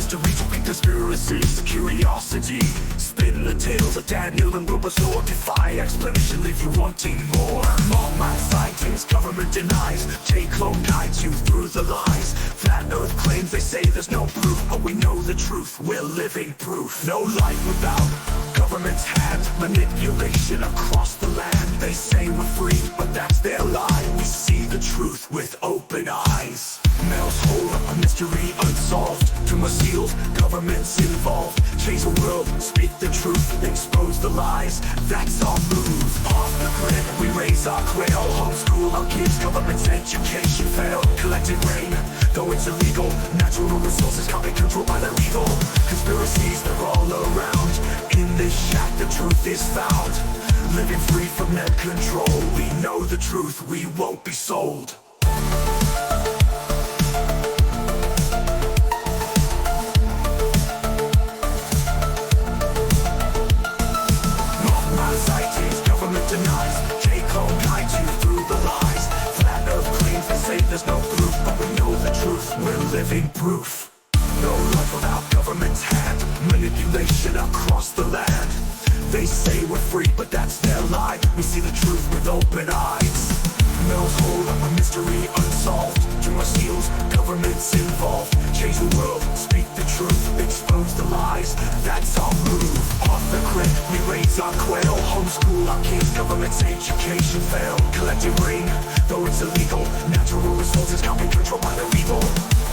mysteries, repeat conspiracies, curiosity. Spin the tales of Daniel and Wilbur, so defy explanation, leave you wanting more. All mad sightings, government denies. Take-home guides you through the lies. Flat Earth claims, they say there's no proof, but we know the truth, we're living proof. No life without government's hand, manipulation across the land. They say we're free, but that's their lie. We see the truth with open eyes. Males hold up a mystery unsolved. Tumor seals, governments involved. Change the world, speak the truth, expose the lies. That's our move. Off the grid, we raise our quail. Homeschool our kids, government's education fail. Collecting rain, though it's illegal. Natural resources can't be controlled by the legal. Conspiracies, they're all around. In this shack, the truth is found. Living free from their control. We know the truth, we won't be sold. Sightings, government denies. Take-home guides you through the lies. Flat Earth claims, they say there's no proof, but we know the truth, we're living proof. No life without government's hand. Manipulation across the land. They say we're free, but that's their lie. We see the truth with open eyes. Mills hold up a mystery unsolved. Tumor seals, governments involved. Change the world, speak the truth, expose the lies. That's our move. Off the grid, we raise our quail. Homeschool our kids, government's education fail. Collecting rain, though it's illegal. Natural resources can't be controlled by the evil.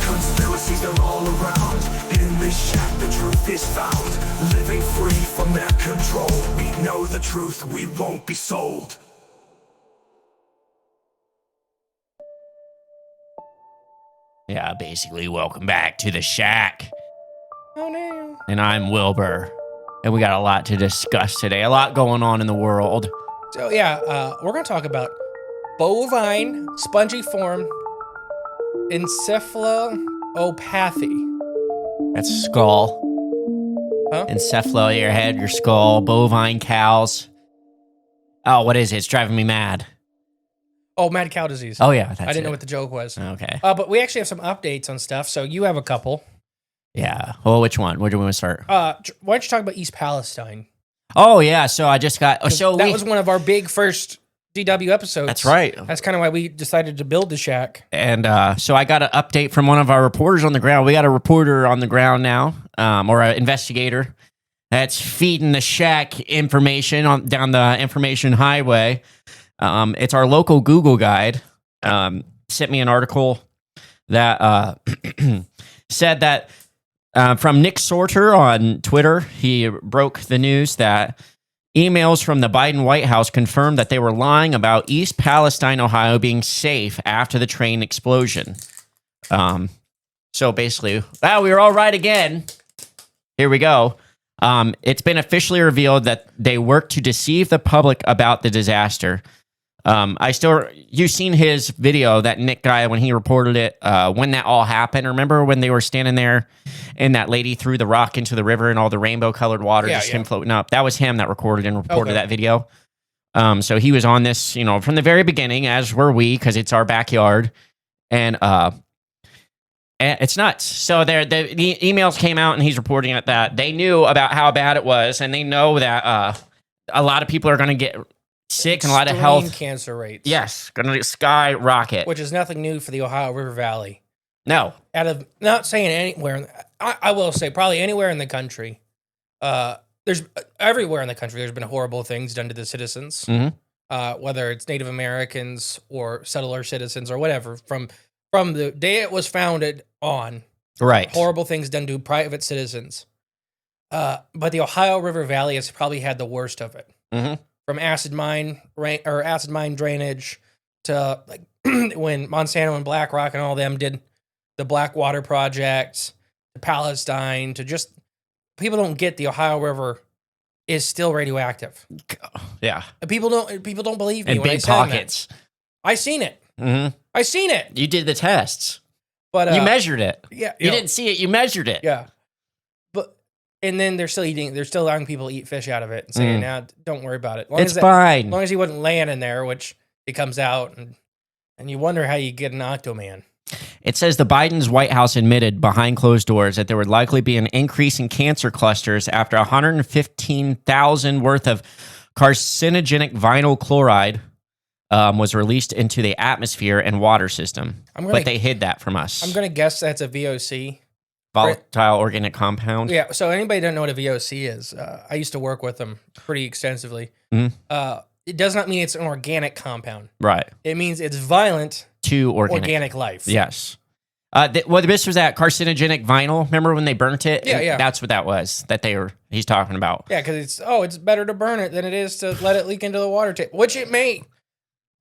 Conspiracies, they're all around. In this shack, the truth is found. Living free from their control. We know the truth, we won't be sold. Yeah, basically, welcome back to the shack. Oh, no. And I'm Wilbur. And we got a lot to discuss today. A lot going on in the world. So, yeah, we're going to talk about bovine spongiform encephalopathy. That's skull. Huh? Encephalo, your head, your skull, bovine cows. Oh, what is it? It's driving me mad. Oh, mad cow disease. Oh, yeah. That's I didn't know what the joke was. Okay. But we actually have some updates on stuff, so you have a couple. Yeah. Well, which one? Where do we want to start? Why don't you talk about East Palestine? Oh, yeah. So I just got... That was one of our big first DW episodes. That's right. That's kind of why we decided to build the shack. And so I got an update from one of our reporters on the ground. We got a reporter on the ground now, or an investigator, that's feeding the shack information down the information highway. It's our local Google guide. Sent me an article that said that from Nick Sorter on Twitter, he broke the news that emails from the Biden White House confirmed that they were lying about East Palestine, Ohio being safe after the train explosion. So basically, we were all right again. Here we go. It's been officially revealed that they worked to deceive the public about the disaster. You've seen his video, that Nick guy, when he reported it, when that all happened. Remember when they were standing there and that lady threw the rock into the river and all the rainbow colored water came floating up? That was him that recorded and reported that video. So he was on this, from the very beginning, as were we, because it's our backyard. And it's nuts. So the emails came out and he's reporting that they knew about how bad it was. And they know that a lot of people are going to get sick and a lot of health cancer rates. Yes, going to skyrocket. Which is nothing new for the Ohio River Valley. No. Not saying anywhere, I will say probably anywhere in the country. There's everywhere in the country there's been horrible things done to the citizens. Mm-hmm. Whether it's Native Americans or settler citizens or whatever, from the day it was founded on. Right. Horrible things done to private citizens. But the Ohio River Valley has probably had the worst of it. Mm-hmm. From acid mine drainage to like when Monsanto and BlackRock and all them did the Blackwater project, to Palestine, to just people don't get the Ohio River is still radioactive. Yeah, People don't believe me and when big I say pockets. I seen it. Mm-hmm. I seen it. You did the tests, but you measured it. Yeah, you didn't see it. You measured it. Yeah. And then they're still letting people eat fish out of it and saying, "Now, don't worry about it. It's fine." As long as he wasn't laying in there, which it comes out, and you wonder how you get an Octoman. It says the Biden's White House admitted behind closed doors that there would likely be an increase in cancer clusters after 115,000 worth of carcinogenic vinyl chloride was released into the atmosphere and water system. But they hid that from us. I'm going to guess that's a VOC. Volatile organic compound. Yeah, so anybody that don't know what a VOC is, I used to work with them pretty extensively. It does not mean it's an organic compound. Right. It means it's violent to organic life. Yes. This was that carcinogenic vinyl. Remember when they burnt it? Yeah. That's what that was that he's talking about. Yeah, because it's better to burn it than it is to let it leak into the water table, which it may.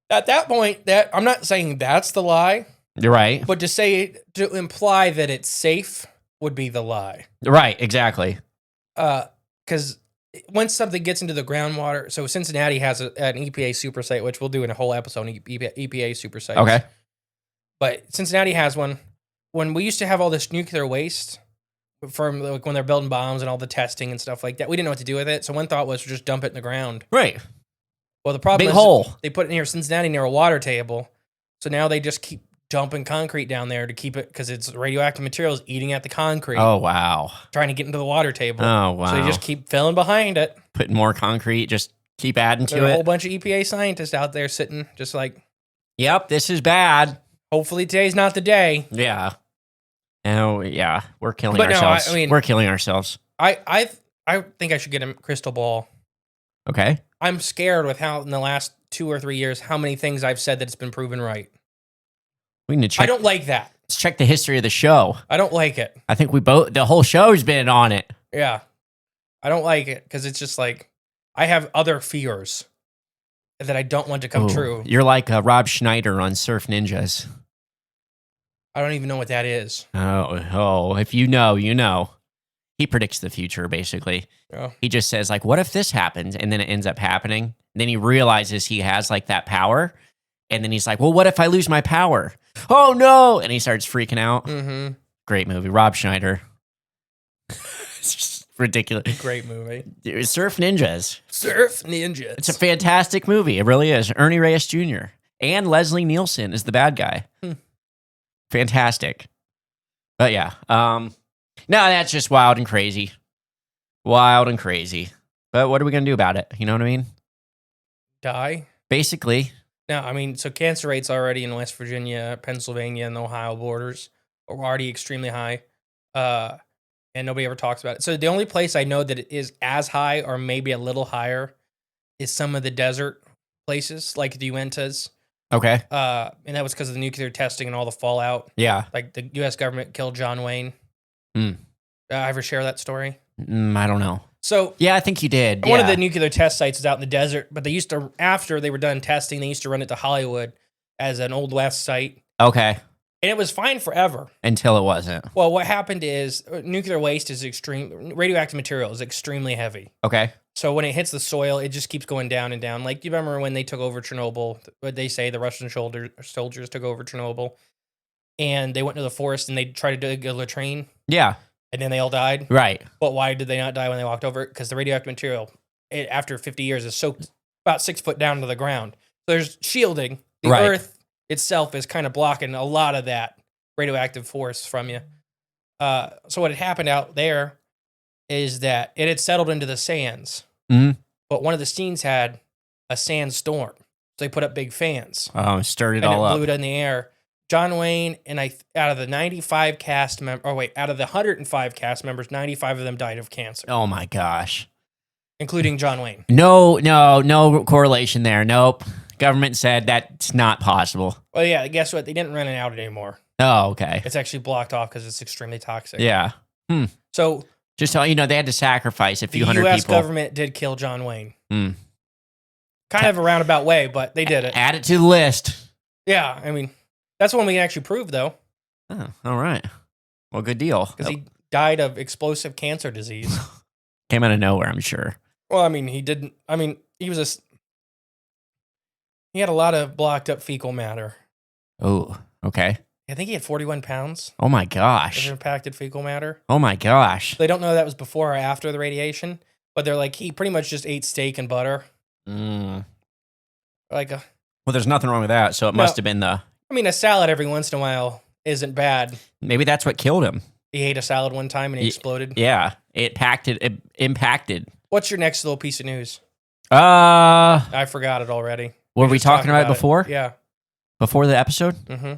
At that point, I'm not saying that's the lie. You're right. But to imply that it's safe would be the lie. Right, exactly. Because once something gets into the groundwater, so Cincinnati has an EPA super site, which we'll do in a whole episode on EPA super sites. Okay. But Cincinnati has one. When we used to have all this nuclear waste from like when they're building bombs and all the testing and stuff like that, we didn't know what to do with it. So one thought was just dump it in the ground. Right. Well, the problem Big is hole. They put it near Cincinnati near a water table. So now they just keep dumping concrete down there to keep it because it's radioactive materials eating at the concrete. Oh, wow. Trying to get into the water table. Oh, wow. So they just keep filling behind it. Putting more concrete, just keep adding to There are it. a whole bunch of EPA scientists out there sitting just like, yep, this is bad. hopefully today's not the day. Yeah. Oh, yeah. We're killing But no, ourselves. I mean- We're killing ourselves. I think I should get a crystal ball. Okay. I'm scared with how in the last 2 or 3 years, how many things I've said that it's been proven right. We need to check. I don't like that. Let's check the history of the show. I don't like it. I think the whole show's been on it. Yeah. I don't like it because it's just like, I have other fears that I don't want to come Ooh, true. You're like Rob Schneider on Surf Ninjas. I don't even know what that is. Oh, if you know, you know. He predicts the future, basically. Oh. He just says, like, what if this happens? And then it ends up happening. Then he realizes he has, like, that power. And then he's like, well, what if I lose my power? Oh, no. And he starts freaking out. Mm-hmm. Great movie. Rob Schneider. It's just ridiculous. Great movie. Surf Ninjas. Surf Ninjas. It's a fantastic movie. It really is. Ernie Reyes Jr. And Leslie Nielsen is the bad guy. Fantastic. But yeah. No, that's just wild and crazy. Wild and crazy. But what are we going to do about it? You know what I mean? Die? Basically. No, I mean, so cancer rates already in West Virginia, Pennsylvania, and the Ohio borders are already extremely high. And nobody ever talks about it. So the only place I know that it is as high or maybe a little higher is some of the desert places like the Uintas. Okay. And that was because of the nuclear testing and all the fallout. Yeah. Like the U.S. government killed John Wayne. I ever share that story? I don't know. So yeah, I think you did. One of Yeah. the nuclear test sites is out in the desert, but they used to, after they were done testing, they used to run it to Hollywood as an Old West site. Okay. And it was fine forever. Until it wasn't. Well, what happened is nuclear waste is radioactive material is extremely heavy. Okay. So when it hits the soil, it just keeps going down and down. Like, you remember when they took over Chernobyl, what they say the Russian soldiers took over Chernobyl, and they went to the forest and they tried to dig a latrine. Yeah. And then they all died. Right. But why did they not die when they walked over it? Because the radioactive material, after 50 years, is soaked about 6 foot down to the ground. So there's shielding. The earth itself is kind of blocking a lot of that radioactive force from you. So what had happened out there is that it had settled into the sands. Mm-hmm. But one of the scenes had a sandstorm. So they put up big fans. Oh, stirred it and all it up. blew it in the air. John Wayne and out of the 95 cast members, out of the 105 cast members, 95 of them died of cancer. Oh my gosh. Including John Wayne. No correlation there. Nope. Government said that's not possible. Well, yeah, guess what? They didn't run it out anymore. Oh, okay. It's actually blocked off because it's extremely toxic. Yeah. So just so you know, they had to sacrifice a few hundred the U.S. people. government did kill John Wayne. Kind of a roundabout way, but they did it. Add it to the list. Yeah, I mean, that's one we can actually prove, though. Oh, all right. Well, good deal. Because he died of explosive cancer disease. Came out of nowhere, I'm sure. Well, I mean, he didn't. I mean, he had a lot of blocked up fecal matter. Oh, okay. I think he had 41 pounds Oh my of gosh. impacted fecal matter. Oh my gosh. They don't know that was before or after the radiation, but they're like, he pretty much just ate steak and butter. Well, Like there's nothing wrong with that, so it must have been the... I mean, a salad every once in a while isn't bad. Maybe that's what killed him. He ate a salad one time and he exploded. Yeah, it impacted. What's your next little piece of news? What I forgot it already. were we just talking talked about it before? Yeah. Before the episode? Mm-hmm.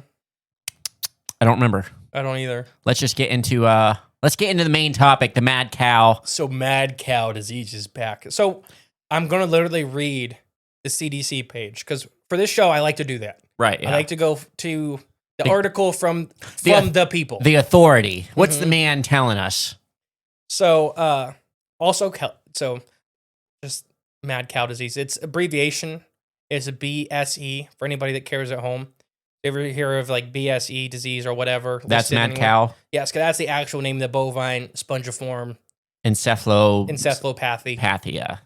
I don't remember. I don't either. Let's just get into the main topic, the mad cow. So mad cow disease is back. So I'm going to literally read the CDC page because for this show, I like to do that. Right. Yeah. I like to go to the article from the people. The authority. What's the man telling us? So so just mad cow disease. Its abbreviation is a BSE for anybody that cares at home. Ever hear of like BSE disease or whatever? That's mad cow. Yes, because that's the actual name of the bovine spongiform encephalopathy. Pathia.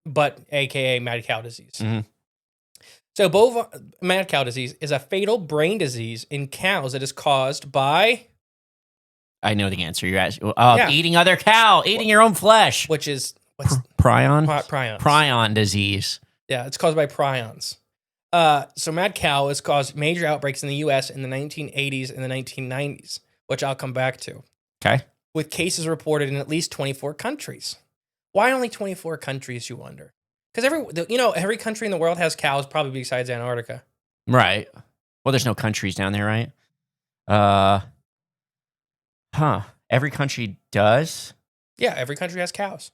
But AKA mad cow disease. Mm-hmm. So mad cow disease is a fatal brain disease in cows that is caused by... I know the answer. You're asking. Yeah. Eating your own flesh. Which is... Prion? Prions. Prion disease. Yeah, it's caused by prions. So mad cow has caused major outbreaks in the U.S. in the 1980s and the 1990s, which I'll come back to. Okay. With cases reported in at least 24 countries. Why only 24 countries, you wonder? Because every country in the world has cows, probably besides Antarctica. Right. Well, there's no countries down there, right? Every country does? Yeah, every country has cows.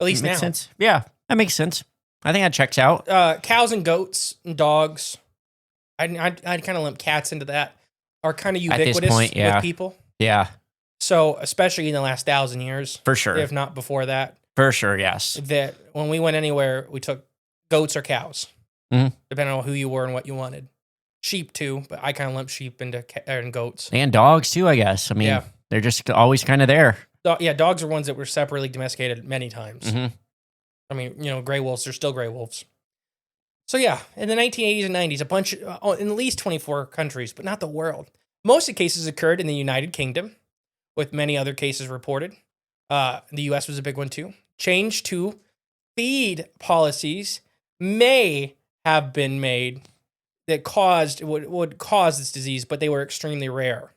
At least now. Makes sense. Yeah, that makes sense. I think that checks out. Cows and goats and dogs, I'd kind of lump cats into that, are kind of ubiquitous point, yeah. with people. Yeah. So, especially in the last 1,000 years. For sure. If not before that. For sure, yes. That when we went anywhere, we took goats or cows, depending on who you were and what you wanted. Sheep, too, but I kind of lump sheep into and goats. And dogs, too, I guess. I mean, they're just always kind of there. Dogs are ones that were separately domesticated many times. Mm-hmm. I mean, gray wolves, they're still gray wolves. So, yeah, in the 1980s and 90s, in at least 24 countries, but not the world. Most of the cases occurred in the United Kingdom, with many other cases reported. The U.S. was a big one, too. Change to feed policies may have been made that would cause this disease, but they were extremely rare.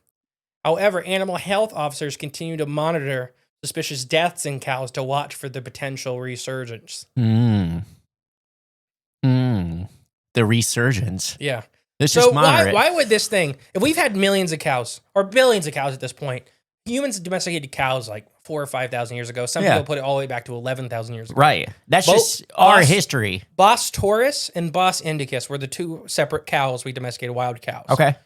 However, animal health officers continue to monitor suspicious deaths in cows to watch for the potential resurgence. The resurgence. Yeah. It's just moderate. Why would this thing, if we've had millions of cows, or billions of cows at this point, humans domesticated cows like 4,000 or 5,000 years ago. Some people put it all the way back to 11,000 years ago. Right. That's just our history. Bos taurus and Bos indicus were the two separate cows we domesticated, wild cows. Okay.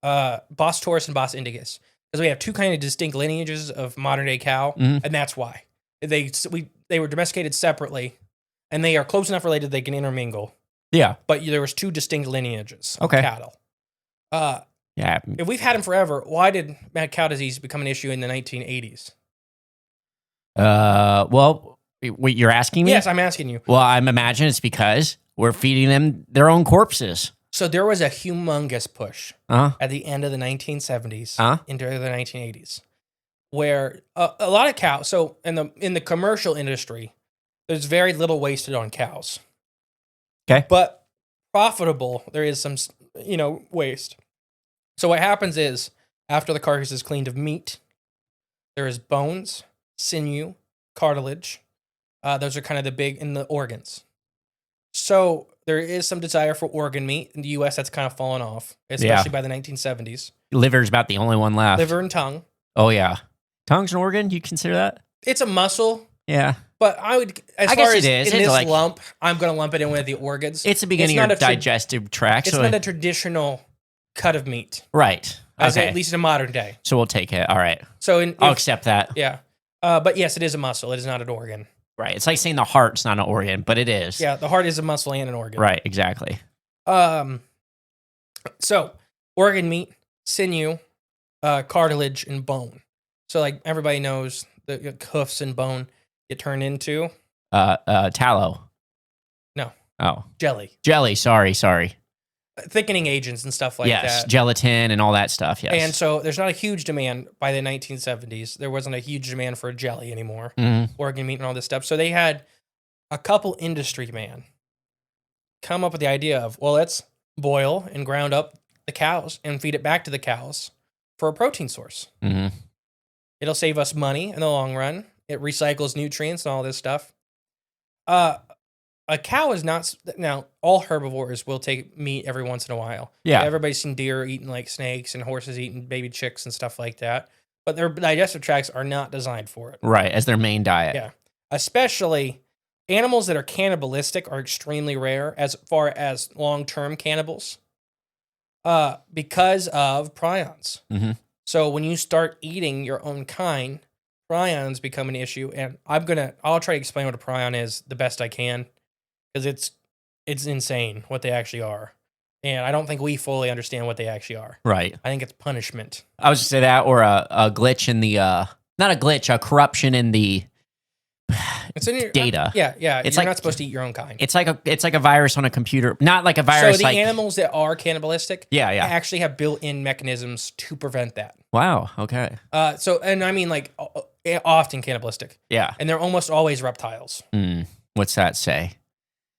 Bos taurus and Bos indicus. Because we have two kind of distinct lineages of modern day cow, and that's why. They were domesticated separately, and they are close enough related they can intermingle. Yeah. But there was two distinct lineages of cattle. Yeah. If we've had them forever, why did mad cow disease become an issue in the 1980s? Well, wait, you're asking me? Yes, I'm asking you. Well, I'm imagining it's because we're feeding them their own corpses. So there was a humongous push at the end of the 1970s into the 1980s, where a lot of cows. So in the commercial industry, there's very little wasted on cows. Okay, but profitable, there is some waste. So what happens is after the carcass is cleaned of meat, there is bones, sinew, cartilage. Those are kind of the big in the organs. So there is some desire for organ meat in the U.S. that's kind of fallen off, especially by the 1970s. Liver's about the only one left. Liver and tongue. Oh yeah, tongue's an organ. You consider that? It's a muscle. Yeah, but I would. I guess far it as is. In It's this lump, I'm going to lump it in with the organs. It's the beginning of your digestive tract. It's not a traditional cut of meat, right? Okay. At least in modern day. So we'll take it. All right. So I'll accept that. Yeah, but yes, it is a muscle. It is not an organ. Right. It's like saying the heart's not an organ, but it is. Yeah, the heart is a muscle and an organ. Right, exactly. So organ meat, sinew, cartilage, and bone. So like everybody knows the hoofs and bone get turned into tallow. No. Oh. Jelly. Sorry. Thickening agents and stuff like that. Yes, gelatin and all that stuff, yes. And so there's not a huge demand by the 1970s. There wasn't a huge demand for jelly anymore, organ meat and all this stuff. So they had a couple industry men come up with the idea of, well, let's boil and ground up the cows and feed it back to the cows for a protein source. Mm-hmm. It'll save us money in the long run. It recycles nutrients and all this stuff. A cow is not now. All herbivores will take meat every once in a while. Yeah. Everybody's seen deer eating like snakes and horses eating baby chicks and stuff like that. But their digestive tracts are not designed for it. Right, as their main diet. Yeah. Especially animals that are cannibalistic are extremely rare as far as long-term cannibals. Because of prions. Mm-hmm. So when you start eating your own kind, prions become an issue. And I'll try to explain what a prion is the best I can. Because it's insane what they actually are. And I don't think we fully understand what they actually are. Right. I think it's punishment. I was to say that, or a glitch in the not a glitch, a corruption in the It's in your data. Yeah. It's You're like- not supposed to eat your own kind. It's like a virus on a computer. Not like a virus. So the like animals that are cannibalistic, yeah. actually have built-in mechanisms to prevent that. Wow. Okay. And I mean like often cannibalistic, Yeah. and they're almost always reptiles. What's that say?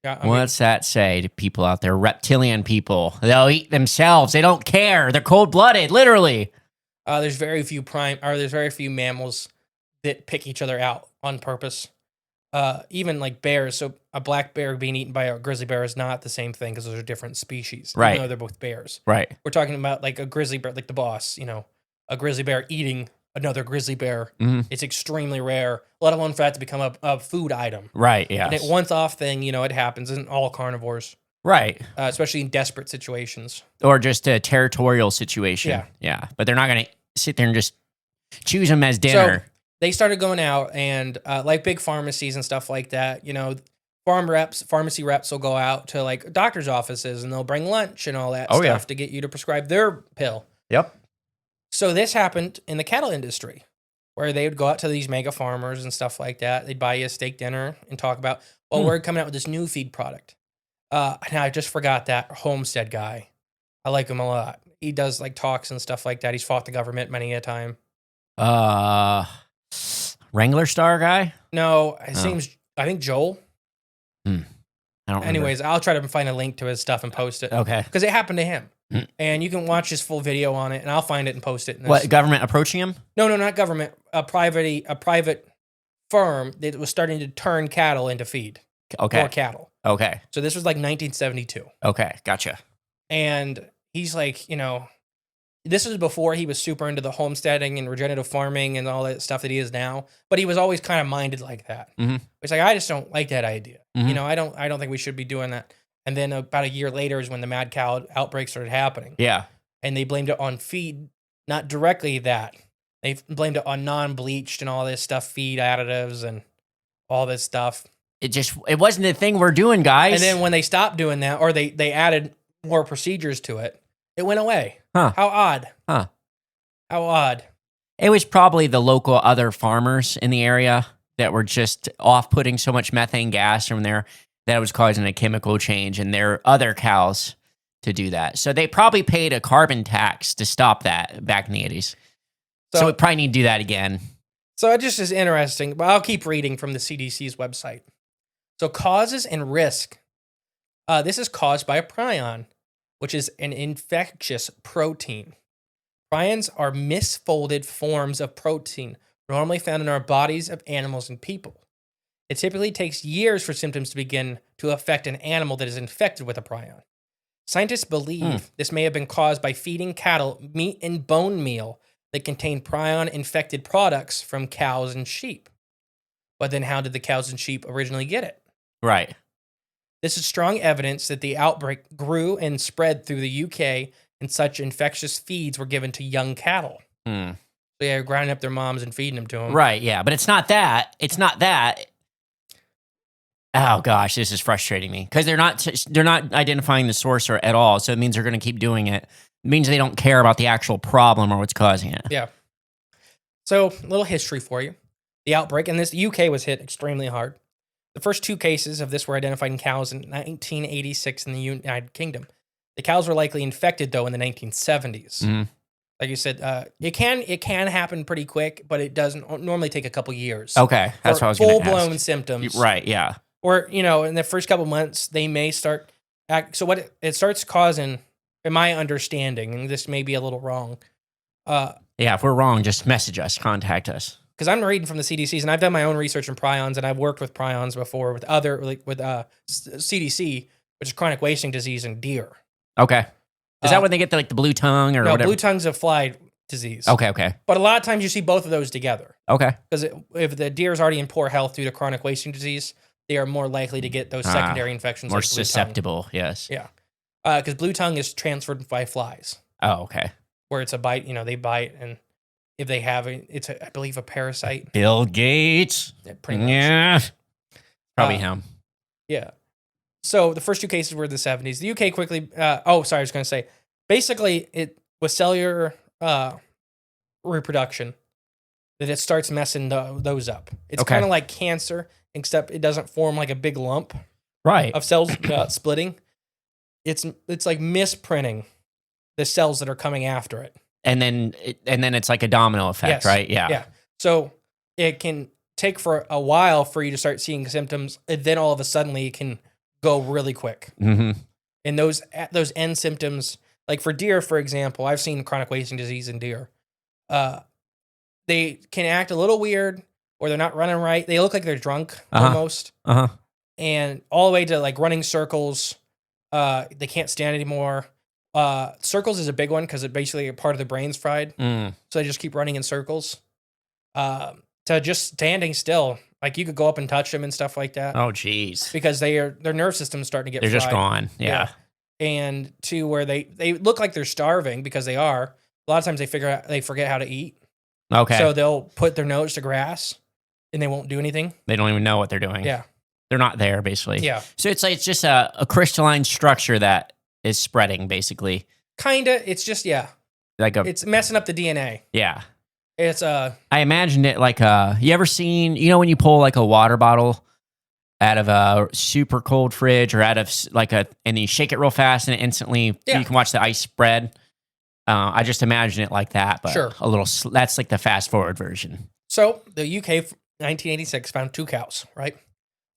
Yeah, I mean, What's that say to people out there? Reptilian people. They'll eat themselves. They don't care. They're cold-blooded, literally. there's very few mammals that pick each other out on purpose. Even like bears. So a black bear being eaten by a grizzly bear is not the same thing because those are different species. Right. Even though they're both bears. Right. We're talking about like a grizzly bear, like the boss, a grizzly bear eating another grizzly bear. Mhm. It's extremely rare, let alone for that to become a food item. Right. And Yeah. it once-off thing, it happens in all carnivores, Right. especially in desperate situations. Or just a territorial situation. Yeah. Yeah. But they're not going to sit there and just choose them as dinner. So they started going out and like big pharmacies and stuff like that, pharmacy reps will go out to like doctor's offices and they'll bring lunch and all that Oh, stuff yeah. to get you to prescribe their pill. Yep. So this happened in the cattle industry where they would go out to these mega farmers and stuff like that. They'd buy you a steak dinner and talk about, we're coming out with this new feed product. And I just forgot that Homestead guy. I like him a lot. He does like talks and stuff like that. He's fought the government many a time. Wrangler Star guy? No, his name's, I think, Joel. I don't remember. Anyways, I'll try to find a link to his stuff and post it. Okay. Because it happened to him. Mm. And you can watch his full video on it, and I'll find it and post it. in this- What, government approaching him? No, not government. A private firm that was starting to turn cattle into feed. Okay. More cattle. Okay. So this was like 1972. Okay. Gotcha. And he's like, this was before he was super into the homesteading and regenerative farming and all that stuff that he is now. But he was always kind of minded like that. Mhm. It's like, I just don't like that idea. Mhm. I don't think we should be doing that. And then about a year later is when the mad cow outbreak started happening. Yeah. And they blamed it on feed, not directly that. They blamed it on non-bleached and all this stuff, feed additives and all this stuff. It wasn't the thing we're doing, guys. And then when they stopped doing that, or they added more procedures to it, it went away. Huh. How odd. Huh. How odd. It was probably the local other farmers in the area that were just off putting so much methane gas from there that it was causing a chemical change in their other cows to do that. So they probably paid a carbon tax to stop that back in the 80s. So we probably need to do that again. So it just is interesting, but I'll keep reading from the CDC's website. So causes and risk. This is caused by a prion, which is an infectious protein. Prions are misfolded forms of protein normally found in our bodies of animals and people. It typically takes years for symptoms to begin to affect an animal that is infected with a prion. Scientists believe this may have been caused by feeding cattle meat and bone meal that contain prion-infected products from cows and sheep. But then how did the cows and sheep originally get it? Right. This is strong evidence that the outbreak grew and spread through the UK, and such infectious feeds were given to young cattle. So yeah, grinding up their moms and feeding them to them. Right, yeah. But it's not that. It's not that. Oh, gosh, this is frustrating me. Because they're not identifying the source at all, so it means they're going to keep doing it. It means they don't care about the actual problem or what's causing it. Yeah. So, a little history for you. The outbreak, and the UK was hit extremely hard. The first two cases of this were identified in cows in 1986 in the United Kingdom. The cows were likely infected, though, in the 1970s. Mhm. Like you said, it can happen pretty quick, but it doesn't normally take a couple years. Okay, that's what I was going to ask. Full-blown symptoms. Right, yeah. Or, in the first couple months, they may start... So what it starts causing in my understanding, and this may be a little wrong. Yeah, if we're wrong, just message us, contact us. Because I'm reading from the CDC's, and I've done my own research in prions, and I've worked with prions before with other CDC, which is chronic wasting disease in deer. Okay. Is that when they get the blue tongue or no, whatever? blue tongue's a fly disease. Okay. But a lot of times you see both of those together. Okay. Because if the deer is already in poor health due to chronic wasting disease, they are more likely to get those secondary infections. More like blue susceptible, tongue. yes. Yeah. Because blue tongue is transferred by flies. Oh, okay. Where it's a bite, they bite, and if they have it, it's, I believe, a parasite. Bill Gates. Yeah, pretty much. Yeah. Probably him. Yeah. So the first 2 cases were in the 70s. The UK quickly, I was going to say, basically, it was cellular reproduction that it starts messing those up. It's kind of like cancer, except it doesn't form like a big lump of cells splitting. It's like misprinting the cells that are coming after it. And then it's like a domino effect, right? Yeah. Yeah. So it can take for a while for you to start seeing symptoms, and then all of a sudden it can go really quick. Mm-hmm. And those end symptoms, like for deer, for example, I've seen chronic wasting disease in deer. They can act a little weird, or they're not running right. They look like they're drunk almost. And all the way to like running circles. They can't stand anymore. Circles is a big one because it basically a part of the brain's fried. So they just keep running in circles. To just standing still. Like you could go up and touch them and stuff like that. Oh, geez. Because their nerve system's starting to get fried. They're just gone. Yeah. And to where they look like they're starving because they are. A lot of times they forget how to eat. Okay. So they'll put their nose to grass and they won't do anything. They don't even know what they're doing. Yeah. They're not there, basically. Yeah. So it's just a crystalline structure that is spreading, basically. Kinda. It's just, it's messing up the DNA. Yeah. It's I imagined it like you ever seen, when you pull like a water bottle out of a super cold fridge or out of and you shake it real fast and instantly you can watch the ice spread. I just imagine it like that, but a little, that's like the fast forward version. So the UK 1986 found 2 cows, right?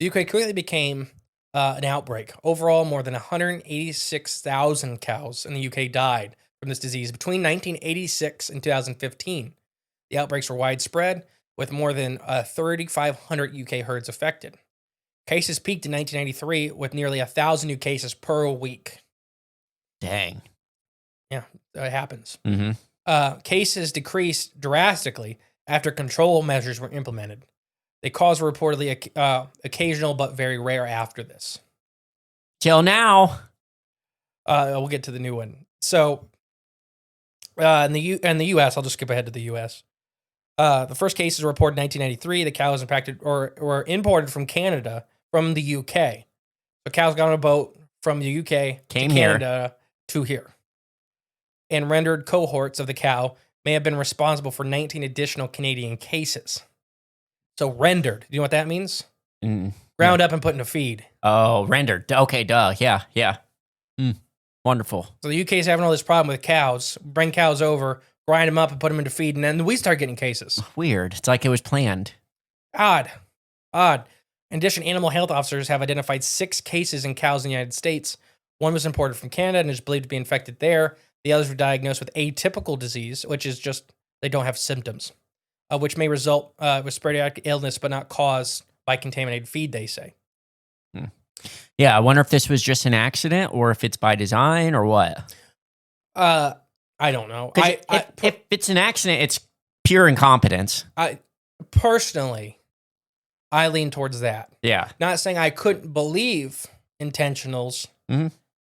The UK quickly became an outbreak. Overall, more than 186,000 cows in the UK died from this disease between 1986 and 2015. The outbreaks were widespread, with more than 3,500 UK herds affected. Cases peaked in 1993 with nearly 1,000 new cases per week. Dang. Yeah, it happens. Mm-hmm. Cases decreased drastically after control measures were implemented. The cause were reportedly occasional but very rare after this. Till now. We'll get to the new one. So, in the U.S., I'll just skip ahead to the U.S. The first cases were reported in 1993. The cows impacted or were imported from Canada from the U.K. So cows got on a boat from the U.K. Came to here. Canada to here. And rendered cohorts of the cow may have been responsible for 19 additional Canadian cases. So rendered. Do you know what that means? Ground up and put into feed. Oh, rendered. Okay, duh. Yeah. Wonderful. So the UK is having all this problem with cows. Bring cows over, grind them up, and put them into feed, and then we start getting cases. Weird. It's like it was planned. Odd. In addition, animal health officers have identified 6 cases in cows in the United States. One was imported from Canada and is believed to be infected there. The others were diagnosed with atypical disease, which is just they don't have symptoms, which may result with sporadic illness but not caused by contaminated feed, they say. Yeah, I wonder if this was just an accident or if it's by design or what. I don't know. If it's an accident, it's pure incompetence. Personally, I lean towards that. Yeah. Not saying I couldn't believe intentionals,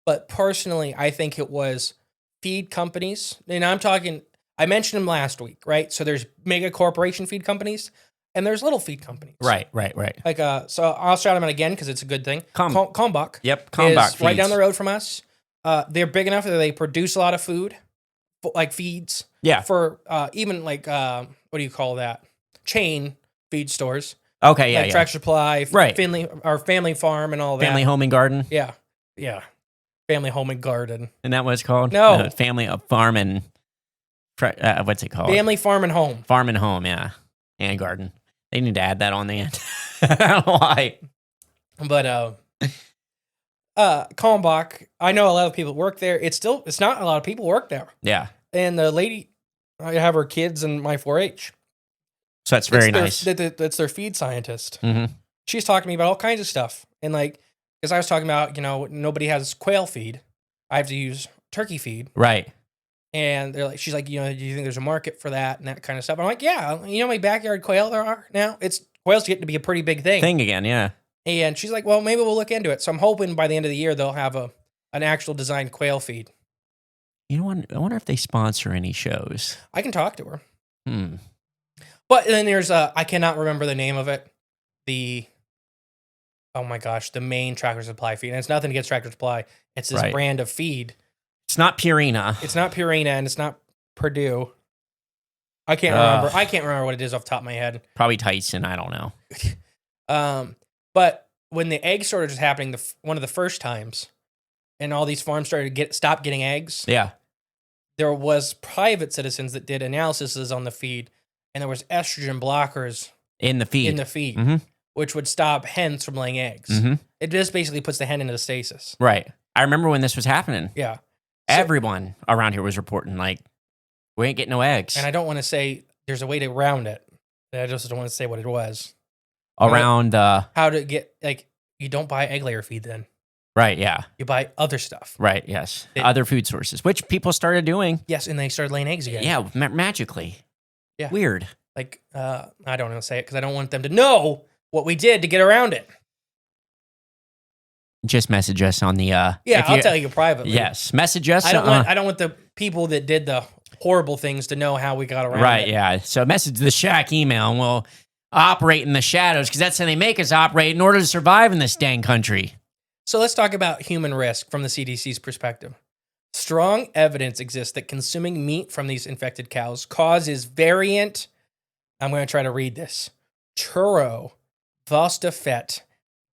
but personally, I think it was feed companies. And I mentioned them last week, right? So there's mega corporation feed companies. And there's little feed companies. Right. Like, so I'll shout them out again because it's a good thing. Kalmbach. Yep, Kalmbach is right down the road from us. They're big enough that they produce a lot of food, like feeds. Yeah. For even like, what do you call that? Chain feed stores. Okay, like Tractor Supply, right. Family Farm and all that. Family Home and Garden. Yeah. Family Home and Garden. Isn't that what it's called? No. Family Farm and, what's it called? Family Farm and Home. Farm and Home, yeah. And Garden. They need to add that on the end. I don't know why. But Kalmbach, I know a lot of people work there. It's not a lot of people work there. Yeah. And the lady, I have her kids in my 4-H. So that's very nice. That's their feed scientist. Mm-hmm. She's talking to me about all kinds of stuff. And like, because I was talking about, nobody has quail feed. I have to use turkey feed. Right. And she's like, do you think there's a market for that and that kind of stuff? I'm like, yeah. How many backyard quail there are now? Quail's getting to be a pretty big thing. Again, yeah. And she's like, well, maybe we'll look into it. So I'm hoping by the end of the year they'll have an actual designed quail feed. I wonder if they sponsor any shows. I can talk to her. But then there's I cannot remember the name of it. Oh my gosh, the main Tractor Supply feed. And it's nothing against Tractor Supply. It's this brand of feed. It's not Purina. It's not Purina and it's not Purdue. I can't remember. I can't remember what it is off the top of my head. Probably Tyson. I don't know. But when the egg shortage was happening, one of the first times, and all these farms started to stop getting eggs. Yeah. There was private citizens that did analyses on the feed, and there was estrogen blockers in the feed. Mm-hmm. Which would stop hens from laying eggs. Mm-hmm. It just basically puts the hen into stasis. Right. I remember when this was happening. Yeah. Everyone around here was reporting, like, we ain't getting no eggs. And I don't want to say there's a way to round it. I just don't want to say what it was. Around how to get, you don't buy egg layer feed then. Right, yeah. You buy other stuff. Right, yes. Other food sources, which people started doing. Yes, and they started laying eggs again. Yeah, magically. Yeah. Weird. I don't want to say it because I don't want them to know what we did to get around it. Just message us on the... yeah, I'll tell you privately. Yes, message us. I don't want the people that did the horrible things to know how we got around it. Right, yeah. So message the Shack email and we'll operate in the shadows because that's how they make us operate in order to survive in this dang country. So let's talk about human risk from the CDC's perspective. Strong evidence exists that consuming meat from these infected cows causes variant, I'm going to try to read this, Choro-Vostafet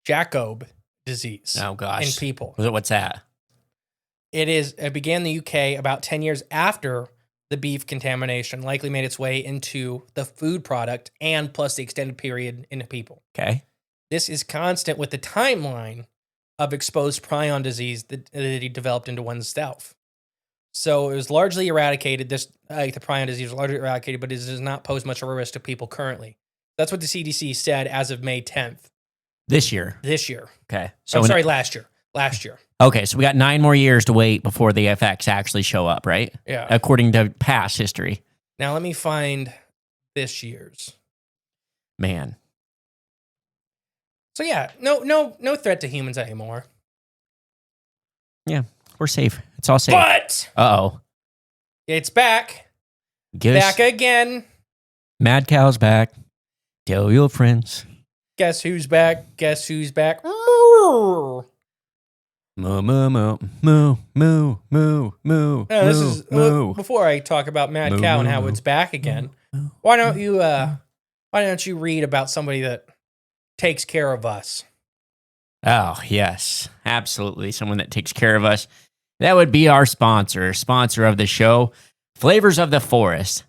Jacob disease. Oh, gosh. In people. What's that? It began in the UK about 10 years after the beef contamination likely made its way into the food product and plus the extended period into people. Okay. This is constant with the timeline of exposed prion disease that he developed into oneself. So it was largely eradicated. The prion disease was largely eradicated, but it does not pose much of a risk to people currently. That's what the CDC said as of May 10th. This year? Okay. So last year. Okay, so we got 9 more years to wait before the effects actually show up, right? Yeah. According to past history. Now let me find this year's. Man. So yeah, no threat to humans anymore. Yeah, we're safe. It's all safe. But Uh-oh. It's back. Back again. Mad cow's back. Tell your friends. Guess who's back? Moo, moo, moo, moo, moo, moo, moo, moo. Before I talk about Mad Cow and how it's back again, why don't you read about somebody that takes care of us? Oh, yes. Absolutely. Someone that takes care of us. That would be our sponsor of the show, Flavors of the Forest.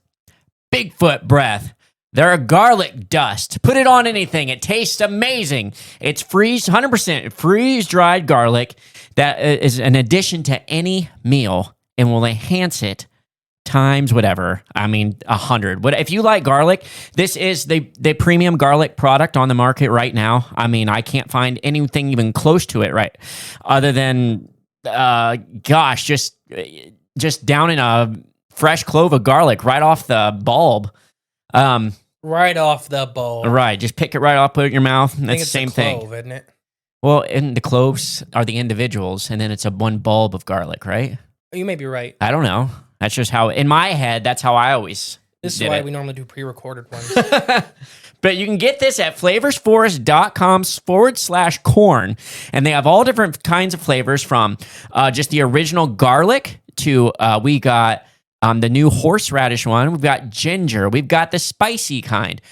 Bigfoot breath. They're a garlic dust. Put it on anything. It tastes amazing. It's 100% freeze-dried garlic that is an addition to any meal and will enhance it times whatever. I mean, 100. But if you like garlic, this is the premium garlic product on the market right now. I mean, I can't find anything even close to it, right? Other than, just down in a fresh clove of garlic right off the bulb. Right off the bulb. Right, just pick it right off, put it in your mouth. And that's the same clove, thing, isn't it? Well, and the cloves are the individuals, and then it's one bulb of garlic, right? You may be right. I don't know. That's just how, in my head, that's how I always This did is why it. we normally do pre-recorded ones. But you can get this at flavorsforest.com/corn. And they have all different kinds of flavors from just the original garlic to we got the new horseradish one. We've got ginger. We've got the spicy kind.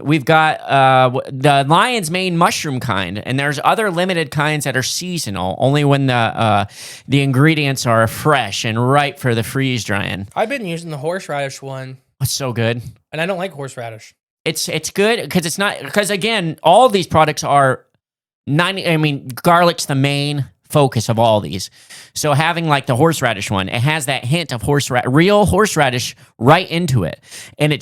We've got the lion's mane mushroom kind. And there's other limited kinds that are seasonal, only when the ingredients are fresh and ripe for the freeze drying. I've been using the horseradish one. It's so good. And I don't like horseradish. It's good because again, all of these products are garlic's the main focus of all these. So having like the horseradish one, it has that hint of real horseradish right into it. And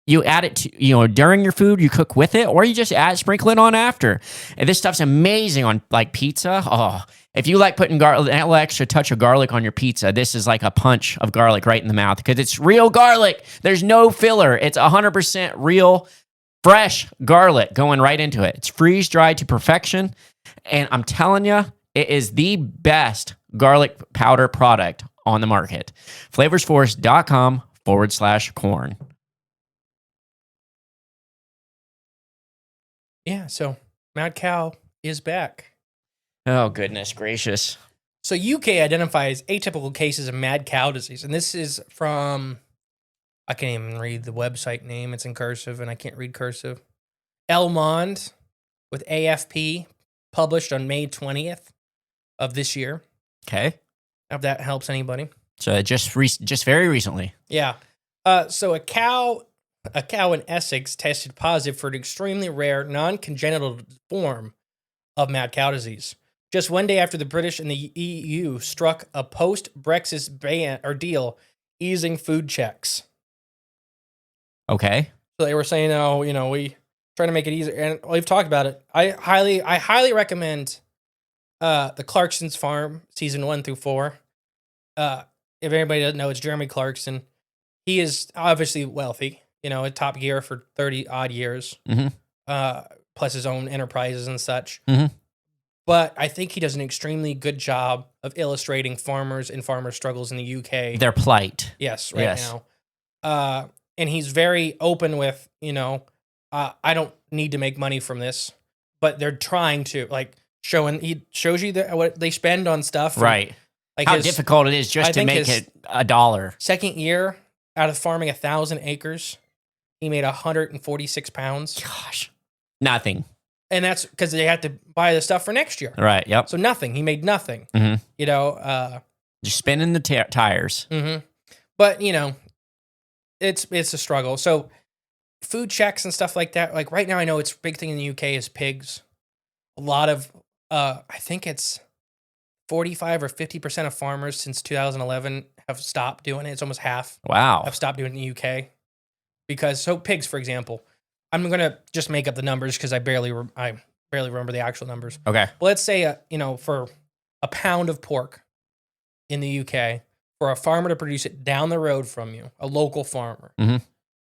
you add it to, during your food, you cook with it, or you just sprinkle it on after. And this stuff's amazing on like pizza. Oh, if you like putting a little extra touch of garlic on your pizza, this is like a punch of garlic right in the mouth because it's real garlic. There's no filler. It's 100% real, fresh garlic going right into it. It's freeze dried to perfection. And I'm telling you, it is the best garlic powder product on the market. Flavorsforce.com/corn. Yeah, so Mad Cow is back. Oh, goodness gracious. So UK identifies atypical cases of mad cow disease. And this is from, I can't even read the website name. It's in cursive, and I can't read cursive. El Monde with AFP, published on May 20th of this year. Okay. If that helps anybody. So just very recently. Yeah. So a cow in Essex tested positive for an extremely rare non-congenital form of mad cow disease. Just one day after the British and the EU struck a post-Brexit ban or deal easing food checks. Okay. So they were saying, we trying to make it easier, and we've talked about it. I highly recommend the Clarkson's Farm season 1 through 4. If anybody doesn't know, it's Jeremy Clarkson. He is obviously wealthy, at Top Gear for 30 odd years, plus his own enterprises and such. Mm-hmm. But I think he does an extremely good job of illustrating farmers and farmer struggles in the UK. Their plight. Yes, now. And he's very open with, I don't need to make money from this, but they're trying to, he shows you what they spend on stuff. Right. How difficult it is just to make it $1. Second year out of farming 1,000 acres, he made 146 pounds. Gosh, nothing. And that's because they had to buy the stuff for next year. Right, yep. So nothing. He made nothing. Mm-hmm. Just spinning the tires. Mm-hmm. But, it's a struggle. So food checks and stuff like that, like right now I know it's a big thing in the UK is pigs. A lot of, I think it's 45 or 50% of farmers since 2011 have stopped doing it. It's almost half. Wow. Have stopped doing it in the UK. Because, pigs, for example, I'm going to just make up the numbers because I barely remember the actual numbers. Okay. Well, let's say, for a pound of pork in the UK, for a farmer to produce it down the road from you, a local farmer,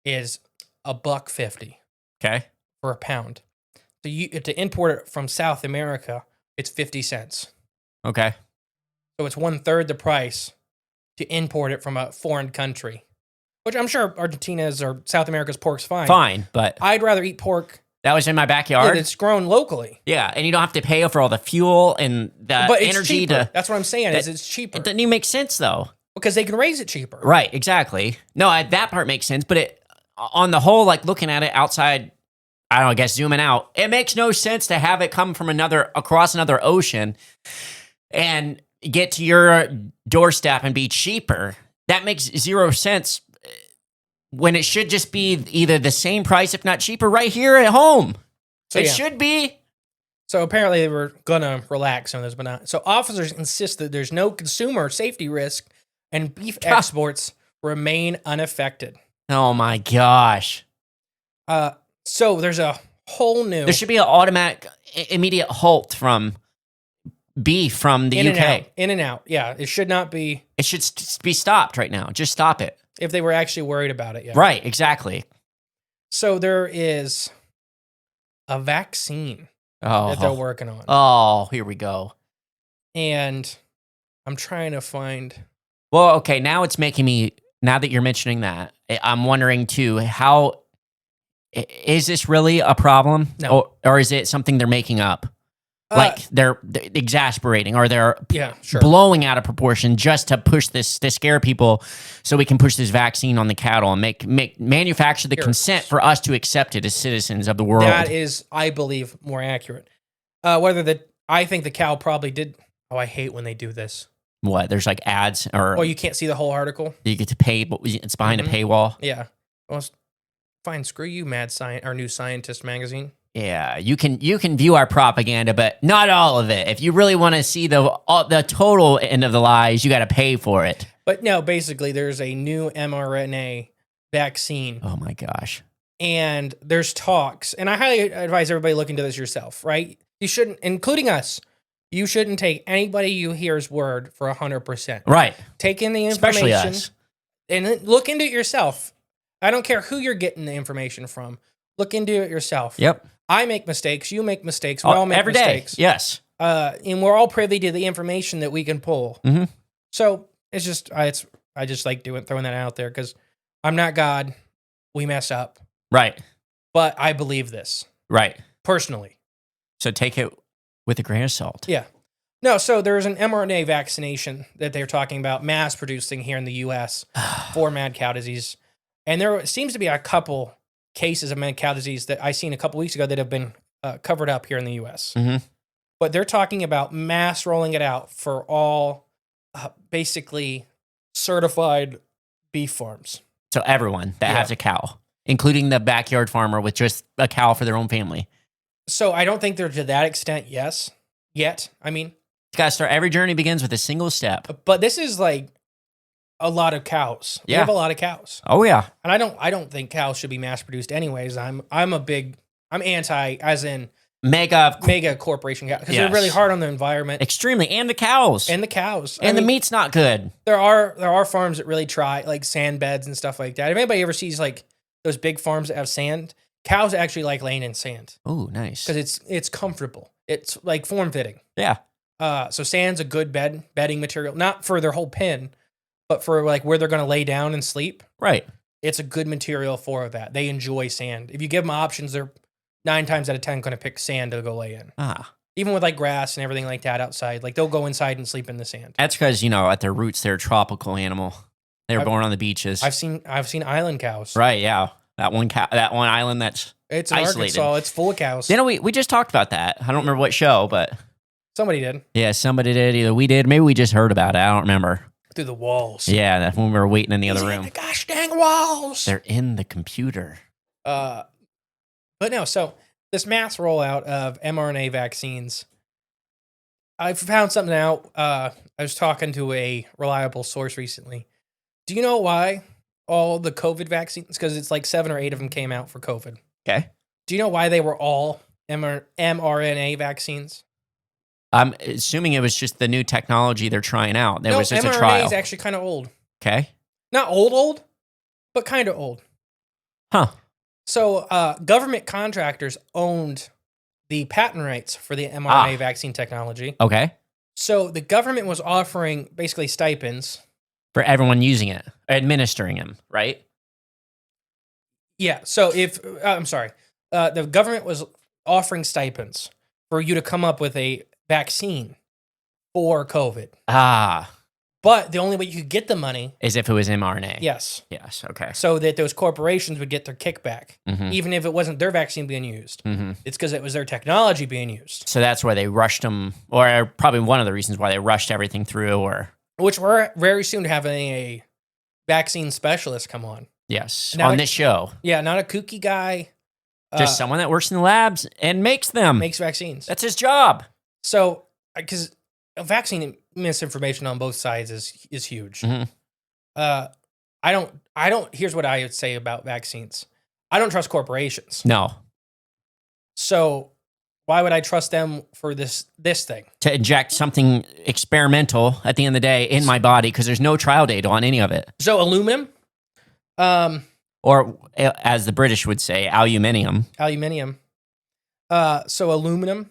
is $1.50. Okay. For a pound. So to import it from South America, it's 50 cents. Okay. So it's 1/3 the price to import it from a foreign country. Which I'm sure Argentina's or South America's pork's fine. Fine, but I'd rather eat pork that was in my backyard. that's grown locally. Yeah, and you don't have to pay for all the fuel and the But it's energy cheaper. to. That's what I'm saying. It's cheaper It doesn't even make sense though. because they can raise it cheaper. Right. Exactly. No, that part makes sense, but on the whole, like looking at it outside, I don't know, I guess zooming out, it makes no sense to have it come from across another ocean and get to your doorstep and be cheaper. That makes zero sense when it should just be either the same price, if not cheaper, right here at home. So it should be. So apparently they were going to relax on this, but not. So officers insist that there's no consumer safety risk and beef exports remain unaffected. Oh my gosh. So there's a whole new... There should be an automatic, immediate halt from beef from the UK. In and out. Yeah, it should not be... It should be stopped right now. Just stop it. If they were actually worried about it, yeah. Right, exactly. So there is a vaccine that they're working on. Oh, here we go. And I'm trying to find... Well, okay, now it's making me... Now that you're mentioning that, I'm wondering too, how... Is this really a problem? No. Or is it something they're making up? Like they're exasperating or they're blowing out of proportion just to push this, to scare people so we can push this vaccine on the cattle and manufacture the consent for us to accept it as citizens of the world. That is, I believe, more accurate. I think the cow probably did. Oh, I hate when they do this. What? There's like ads or... Oh, you can't see the whole article? You get to pay, but it's behind a paywall. Yeah. Well, fine, screw you, Mad Science, our New Scientist magazine. Yeah, you can view our propaganda, but not all of it. If you really want to see the total end of the lies, you got to pay for it. But no, basically, there's a new mRNA vaccine. Oh my gosh. And there's talks, and I highly advise everybody look into this yourself, right? You shouldn't, including us, you shouldn't take anybody you hear's word for 100%. Right. Take in the Especially information us. and then look into it yourself. I don't care who you're getting the information from. Look into it yourself. Yep. I make mistakes. You make mistakes. We all make every day. mistakes. Yes. And we're all privy to the information that we can pull. Mm-hmm. So it's just, I just like throwing that out there because I'm not God. We mess up. Right. But I believe this. Right. Personally. So take it with a grain of salt. Yeah. No, so there's an mRNA vaccination that they're talking about mass producing here in the U.S. for mad cow disease. And there seems to be a couple cases of mad cow disease that I seen a couple weeks ago that have been covered up here in the U.S. Mm-hmm. But they're talking about mass rolling it out for all basically certified beef farms. So everyone that has a cow, including the backyard farmer with just a cow for their own family. So I don't think they're to that extent, yet. I mean, It's got to start. Every journey begins with a single step. but this is like a lot of cows. We have a lot of cows. Oh yeah. And I don't think cows should be mass produced anyways. I'm anti as in Mega corporation cows because they're really hard on the environment. Extremely. And the cows. And the cows. And the meat's not good. There are farms that really try like sand beds and stuff like that. If anybody ever sees like those big farms that have sand, cows actually like laying in sand. Oh, nice. Because it's comfortable. It's like form fitting. Yeah. So sand's a good bedding material, not for their whole pen, but for like where they're going to lay down and sleep. Right. It's a good material for that. They enjoy sand. If you give them options, they're 9 times out of 10 going to pick sand to go lay in. Even with like grass and everything like that outside, like they'll go inside and sleep in the sand. That's because, at their roots, they're a tropical animal. They were born on the beaches. I've seen island cows. Right. Yeah. That one island that's It's in isolated. Arkansas. It's full of cows. We just talked about that. I don't remember what show, but Somebody did. yeah, somebody did. Either we did, maybe we just heard about it. I don't remember. Through the walls. Yeah, that's when we were waiting in the other room. The gosh dang walls. They're in the computer. But no, so this mass rollout of mRNA vaccines, I found something out. I was talking to a reliable source recently. Do you know why all the COVID vaccines, because it's like 7 or 8 of them came out for COVID. Okay. Do you know why they were all mRNA vaccines? I'm assuming it was just the new technology they're trying out. There was just mRNA a trial. is actually kind of old. Okay. Not old, but kind of old. Huh. So government contractors owned the patent rights for the mRNA vaccine technology. Okay. So the government was offering basically stipends. For everyone using it, administering them, right? Yeah. So the government was offering stipends for you to come up with a vaccine for COVID. But the only way you could get the money is if it was mRNA. Yes. Yes. Okay. So that those corporations would get their kickback, Mm-hmm. even if it wasn't their vaccine being used. Mm-hmm. It's because it was their technology being used. So that's why they rushed them, or probably one of the reasons why they rushed everything through, or which we're very soon having a vaccine specialist come on. yes, Now on this show. Yeah, not a kooky guy. Just someone that works in the labs and makes them. Makes vaccines. That's his job. So, because vaccine misinformation on both sides is huge. Mm-hmm. I don't. Here's what I would say about vaccines. I don't trust corporations. No. So, why would I trust them for this thing? To inject something experimental at the end of the day in my body because there's no trial data on any of it. So, aluminum. Or as the British would say, aluminium. Aluminium. So aluminum,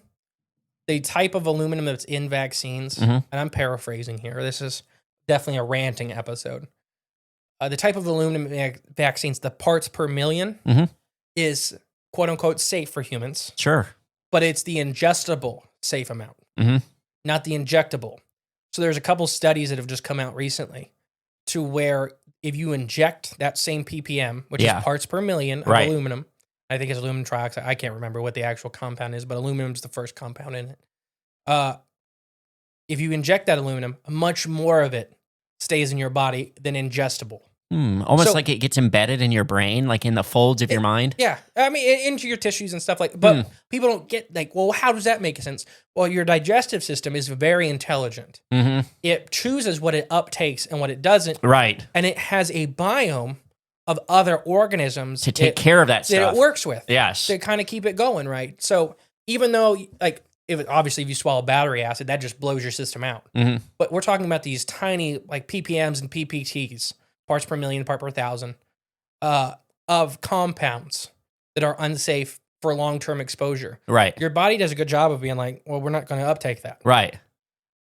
the type of aluminum that's in vaccines, and I'm paraphrasing here. This is definitely a ranting episode. The type of aluminum vaccines, the parts per million, is quote unquote safe for humans. Sure. But it's the ingestible safe amount, not the injectable. So there's a couple studies that have just come out recently to where if you inject that same ppm, which is parts per million of aluminum, I think it's aluminum trioxide. I can't remember what the actual compound is, but aluminum is the first compound in it. If you inject that aluminum, much more of it stays in your body than ingestible. Almost So- like it gets embedded in your brain, like in the folds of your mind. Yeah, I mean, into your tissues and stuff like. But people don't get like, well, how does that make sense? Well, your digestive system is very intelligent. Mm-hmm. It chooses what it uptakes and what it doesn't, Right. and it has a biome of other organisms To take care of that that stuff. it works with. Yes. To kind of keep it going, right? So even though, like, if you swallow battery acid, that just blows your system out. Mm-hmm. But we're talking about these tiny, like, ppms and ppts, parts per million, part per thousand, of compounds that are unsafe for long-term exposure. Right. Your body does a good job of being like, well, we're not going to uptake that. Right.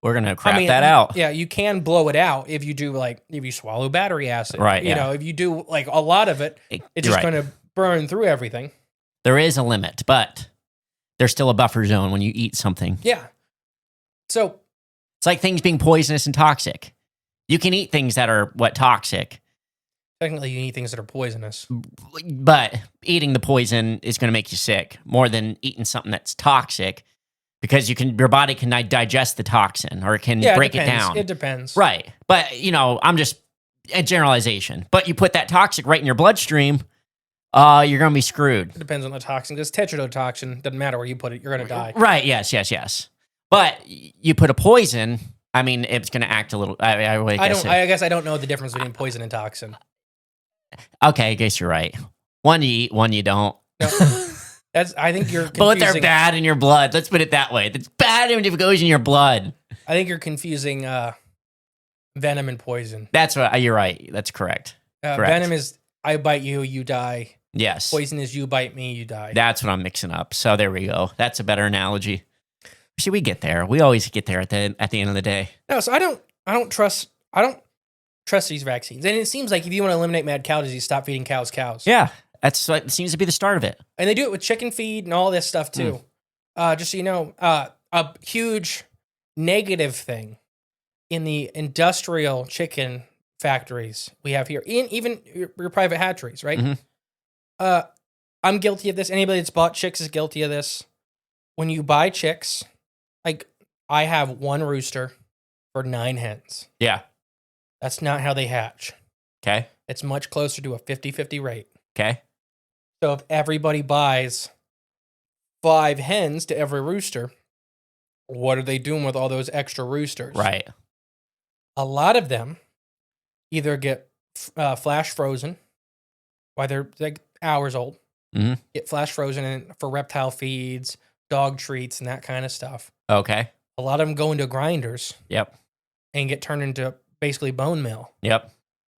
We're going to crap that out. Yeah, you can blow it out if you do, like, if you swallow battery acid. Right, You yeah. know, if you do, like, a lot of it, it's You're just right. going to burn through everything. There is a limit, but there's still a buffer zone when you eat something. Yeah. So, It's like things being poisonous and toxic. You can eat things that are toxic, technically, you eat things that are poisonous. but eating the poison is going to make you sick more than eating something that's toxic, because your body can digest the toxin, or it can break it down. It depends. Right. But, I'm just a generalization. But you put that toxic right in your bloodstream, you're going to be screwed. It depends on the toxin. Because tetrodotoxin, doesn't matter where you put it, you're going to die. Right. Yes. But you put a poison, I mean, it's going to act a little. I guess I don't know the difference between poison and toxin. Okay, I guess you're right. One you eat, one you don't. No, I think you're confusing. Both are bad in your blood. Let's put it that way. It's bad if it goes in your blood. I think you're confusing venom and poison. That's what you're right. That's correct. Correct. Venom is I bite you, you die. Yes. Poison is you bite me, you die. That's what I'm mixing up. So there we go. That's a better analogy. See, we get there. We always get there at the end of the day. No, so I don't trust these vaccines. And it seems like if you want to eliminate mad cow disease, stop feeding cows cows. Yeah, that's what it seems to be the start of it. And they do it with chicken feed and all this stuff too. Just so you know, a huge negative thing in the industrial chicken factories we have here, in even your private hatcheries, right? Mhm. I'm guilty of this. Anybody that's bought chicks is guilty of this. When you buy chicks, like I have one rooster for 9 hens. Yeah. That's not how they hatch. Okay. It's much closer to a 50-50 rate. Okay. So if everybody buys 5 hens to every rooster, what are they doing with all those extra roosters? Right. A lot of them either get flash frozen while they're like hours old, get flash frozen for reptile feeds, dog treats, and that kind of stuff. Okay. A lot of them go into grinders Yep. and get turned into basically bone meal. Yep.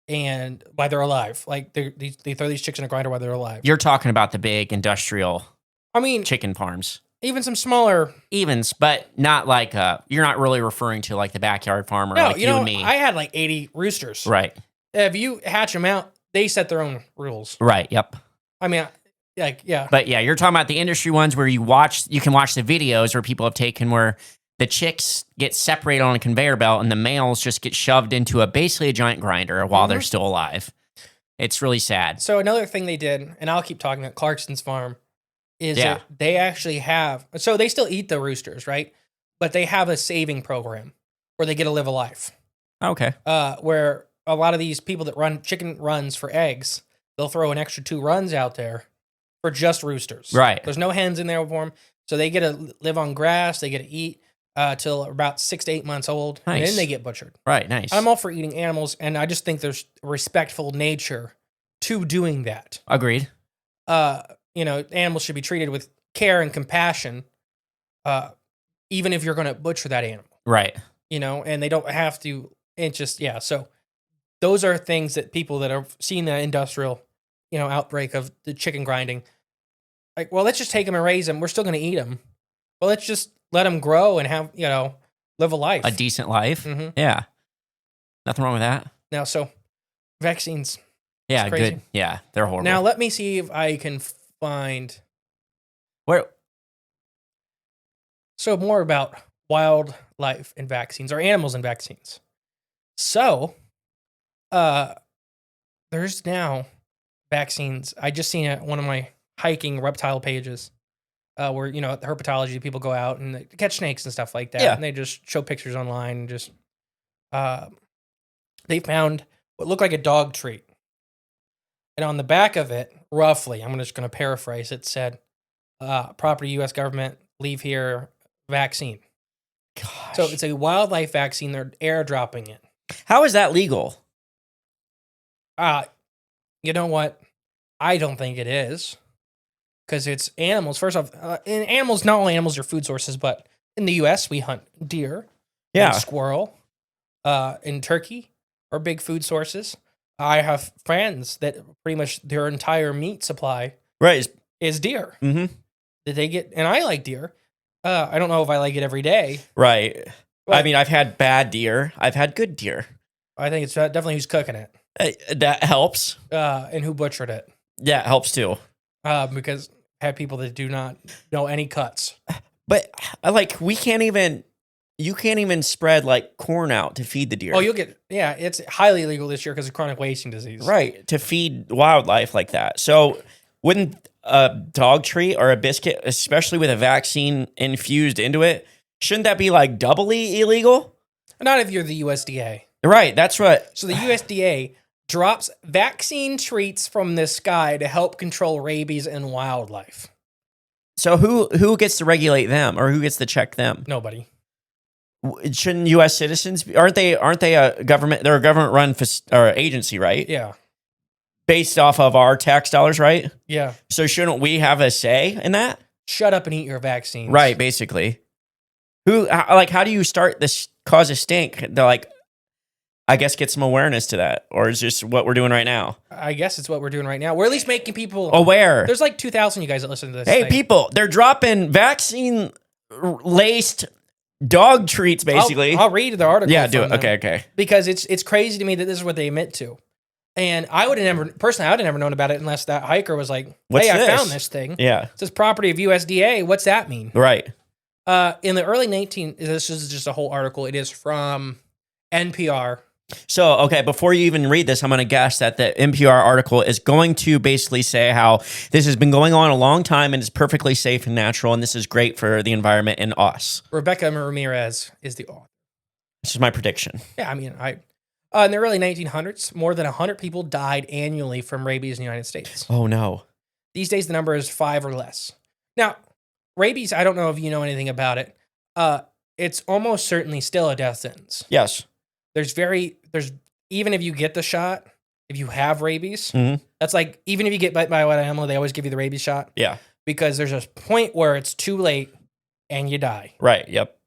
And while they're alive, like they throw these chicks in a grinder while they're alive. You're talking about the big industrial I mean, chicken farms. even some smaller. Evens, but not like you're not really referring to like the backyard farmer No, like you and me. I had like 80 roosters. Right. If you hatch them out, they set their own rules. Right. Yep. I mean, yeah. But yeah, you're talking about the industry ones where you can watch the videos where people have taken where the chicks get separated on a conveyor belt and the males just get shoved into basically a giant grinder while they're still alive. It's really sad. So another thing they did, and I'll keep talking about Clarkson's farm, is that they actually have, so they still eat the roosters, right? But they have a saving program where they get to live a life. Okay. Where a lot of these people that run chicken runs for eggs, they'll throw an extra 2 runs out there for just roosters. Right. There's no hens in there for them. So they get to live on grass, they get to eat till about 6 to 8 months old. Nice. And then they get butchered. Right. Nice. I'm all for eating animals, and I just think there's respectful nature to doing that. Agreed. Animals should be treated with care and compassion, even if you're going to butcher that animal. Right. And they don't have to. It's just, yeah. So those are things that people that have seen the industrial, outbreak of the chicken grinding, like, well, let's just take them and raise them. We're still going to eat them. Well, let's just let them grow and have, live a life. A decent life. Mm-hmm. Yeah. Nothing wrong with that. Now, so vaccines. Yeah. crazy. Good. Yeah. They're horrible. Now, let me see if I can find Where? so more about wildlife and vaccines, or animals and vaccines. So, there's now vaccines. I just seen it on one of my hiking reptile pages, where at the herpetology people go out and they catch snakes and stuff like that, Yeah. and they just show pictures online and just they found what looked like a dog treat. And on the back of it, roughly, I'm just going to paraphrase, it said, property U.S. government, leave here, vaccine. Gosh. So it's a wildlife vaccine. They're airdropping it. How is that legal? You know what? I don't think it is. Because it's animals. First off, in animals, not only animals are food sources, but in the U.S., we hunt deer, and squirrel, and turkey are big food sources. I have friends that pretty much their entire meat supply is deer. Mm-hmm. That they get, and I like deer. I don't know if I like it every day. Right. I mean, I've had bad deer. I've had good deer. I think it's definitely who's cooking it. That helps. And who butchered it. Yeah, it helps too. Because I have people that do not know any cuts. But you can't even spread like corn out to feed the deer. Oh, it's highly illegal this year because of chronic wasting disease. Right, to feed wildlife like that. So wouldn't a dog treat or a biscuit, especially with a vaccine infused into it, shouldn't that be like doubly illegal? Not if you're the USDA. Right, that's what. So the USDA drops vaccine treats from the sky to help control rabies in wildlife. So who gets to regulate them, or who gets to check them? Nobody. Shouldn't U.S. citizens aren't they a government? They're a government run agency, right? Yeah. Based off of our tax dollars, right? Yeah. So shouldn't we have a say in that? Shut up and eat your vaccines. Right, basically. How do you start this cause a stink? They're like, I guess get some awareness to that, or is just what we're doing right now? I guess it's what we're doing right now. We're at least making people aware. There's like 2,000 you guys that listen to this. Hey, people, they're dropping vaccine laced dog treats, basically. I'll read the article. Yeah, do it. Okay. Because it's crazy to me that this is what they admit to. And I would have never known about it unless that hiker was like, What's hey, this? I found this thing. Yeah. It says property of USDA. What's that mean? Right. In the early this is just a whole article. It is from NPR. So, okay, before you even read this, I'm going to guess that the NPR article is going to basically say how this has been going on a long time and is perfectly safe and natural, and this is great for the environment and us. Rebecca Ramirez is the author. This is my prediction. Yeah, I mean, in the early 1900s, more than 100 people died annually from rabies in the United States. Oh, no. These days, the number is 5 or less. Now, rabies, I don't know if you know anything about it. It's almost certainly still a death sentence. Yes. There's even if you get the shot, if you have rabies, mm-hmm. that's like, even if you get bit by a wild animal, they always give you the rabies shot. Yeah. Because there's a point where it's too late and you die. Right. Yep.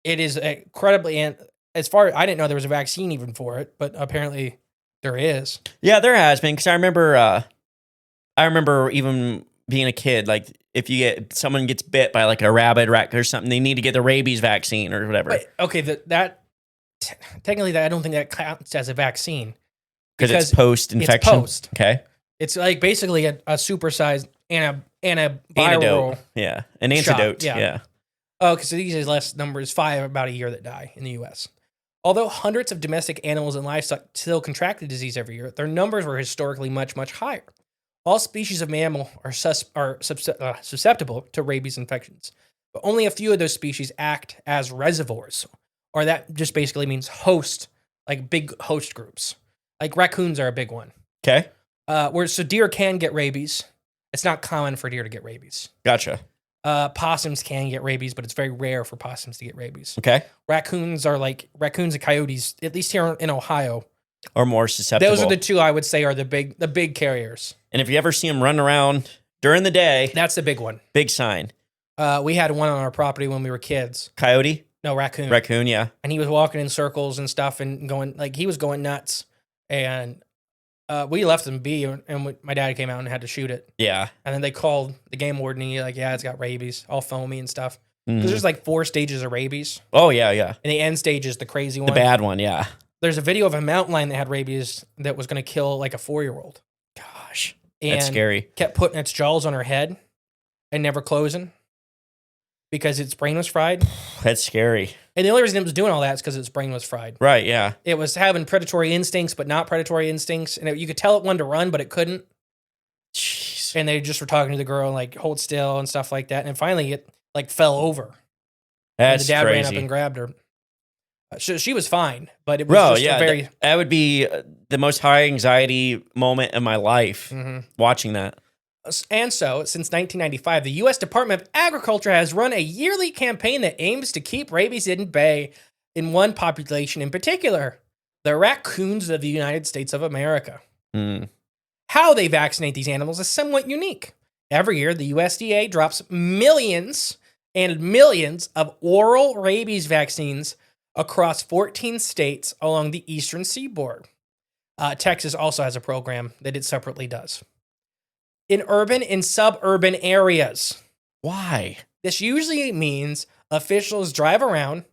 It is incredibly, and as far as I didn't know there was a vaccine even for it, but apparently there is. Yeah, there has been. Because I remember even being a kid, like if someone gets bit by like a rabid rat or something, they need to get the rabies vaccine or whatever. But, okay, technically, I don't think that counts as a vaccine. Because it's post-infection? It's post. Okay. It's like basically a supersized antiviral. Antidote. Yeah. An antidote. Shot. Yeah. Oh, because these is less numbers, 5 about a year that die in the U.S. Although hundreds of domestic animals and livestock still contract the disease every year, their numbers were historically much, much higher. All species of mammal are susceptible to rabies infections, but only a few of those species act as reservoirs, or that just basically means host, like big host groups. Like raccoons are a big one. Okay. So deer can get rabies. It's not common for deer to get rabies. Gotcha. Possums can get rabies, but it's very rare for possums to get rabies. Okay. Raccoons and coyotes, at least here in Ohio, are more susceptible. Those are the two I would say are the big carriers. And if you ever see them running around during the day, that's the big one. Big sign. We had one on our property when we were kids. Coyote? No, raccoon. Raccoon, yeah. And he was walking in circles and stuff and he was going nuts. And we left him be, and my dad came out and had to shoot it. Yeah. And then they called the game warden, and he's like, yeah, it's got rabies, all foamy and stuff. Because there's like 4 stages of rabies. Oh, yeah, yeah. And the end stage is the crazy one. The bad one, yeah. There's a video of a mountain lion that had rabies that was going to kill like a 4-year-old. Gosh, and that's scary. Kept putting its jaws on her head and never closing because its brain was fried. That's scary. And the only reason it was doing all that is because its brain was fried. Right, yeah. It was having predatory instincts, but not predatory instincts. And you could tell it wanted to run, but it couldn't. Jeez. And they just were talking to the girl and like, hold still and stuff like that. And finally it like fell over. That's and the dad crazy. ran up and grabbed her. So she was fine, but it was Bro, just yeah, a very. that would be the most high anxiety moment in my life watching that. And so, since 1995, the U.S. Department of Agriculture has run a yearly campaign that aims to keep rabies in bay in one population in particular, the raccoons of the United States of America. Mm. How they vaccinate these animals is somewhat unique. Every year, the USDA drops millions and millions of oral rabies vaccines across 14 states along the eastern seaboard. Texas also has a program that it separately does. In urban and suburban areas. Why? This usually means officials drive around,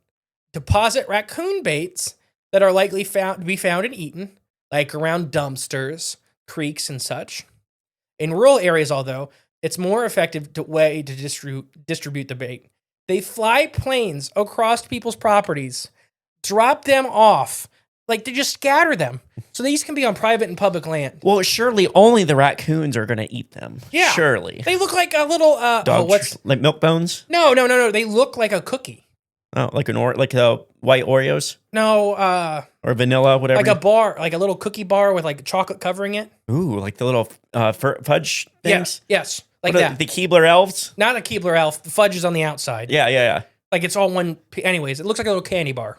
deposit raccoon baits that are likely to be found and eaten, like around dumpsters, creeks, and such. In rural areas, although, it's more effective way to distribute the bait. They fly planes across people's properties, drop them off, like they just scatter them. So these can be on private and public land. Well, surely only the raccoons are going to eat them. Yeah. Surely. They look like a little Like milk bones? No. They look like a cookie. Oh, like white Oreos? No, or vanilla, whatever. like a bar, like a little cookie bar with like chocolate covering it. Ooh, like the little fudge things? Yes. Like What that. the Keebler elves? Not a Keebler elf. The fudge is on the outside. Yeah. Like it's all one. Anyways, it looks like a little candy bar.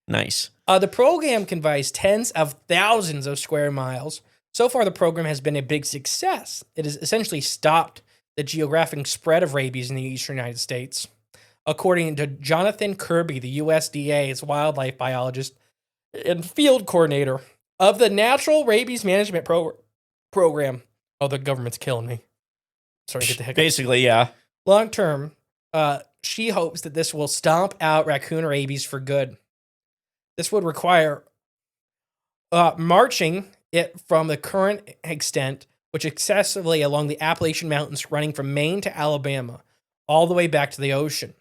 Nice. The program comprised tens of thousands of square miles. So far, the program has been a big success. It has essentially stopped the geographic spread of rabies in the eastern United States. According to Jonathan Kirby, the USDA's wildlife biologist and field coordinator of the Natural Rabies Management Program. Oh, the government's killing me. Sorry to get the hiccups. Basically, yeah. Long term, she hopes that this will stomp out raccoon rabies for good. This would require marching it from the current extent, which excessively along the Appalachian Mountains running from Maine to Alabama, all the way back to the ocean.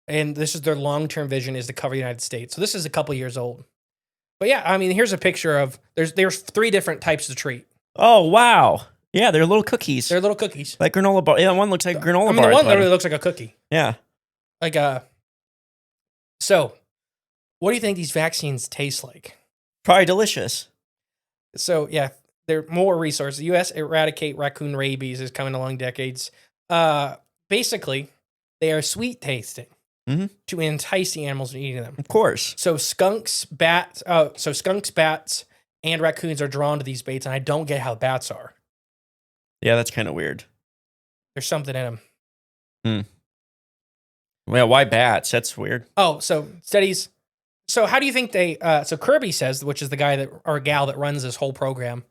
And this is their long-term vision, is to cover the United States. So this is a couple years old. But yeah, I mean, here's a picture of, there's 3 different types of treat. Oh, wow. Yeah, they're little cookies. They're little cookies. Like granola bar. Yeah, one looks like granola bar. I mean, the one literally looks like a cookie. Yeah. Like, so what do you think these vaccines taste like? Probably delicious. So yeah, there are more resources. The U.S. eradicate raccoon rabies is coming along decades. Basically, they are sweet tasting to entice the animals from eating them. Of course. So skunks, bats, and raccoons are drawn to these baits, and I don't get how bats are. Yeah, that's kind of weird. There's something in them. Well, why bats? That's weird. Oh, so studies. So how do you think they? So Kirby says, which is the guy that or gal that runs this whole program.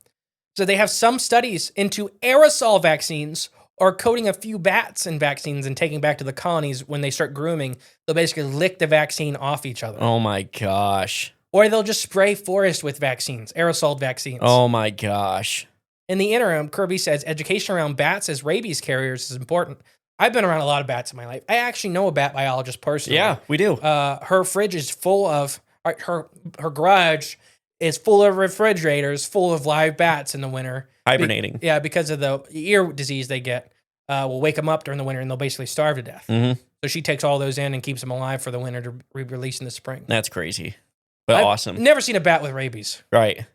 So they have some studies into aerosol vaccines or coating a few bats in vaccines and taking back to the colonies when they start grooming. They'll basically lick the vaccine off each other. Oh my gosh. Or they'll just spray forest with vaccines, aerosol vaccines. Oh my gosh. In the interim, Kirby says education around bats as rabies carriers is important. I've been around a lot of bats in my life. I actually know a bat biologist personally. Yeah, we do. Her fridge is full of, her garage is full of refrigerators full of live bats in the winter. Hibernating. Because of the ear disease they get. Will wake them up during the winter and they'll basically starve to death. So she takes all those in and keeps them alive for the winter to release in the spring. That's crazy. But awesome. Never seen a bat with rabies. Right.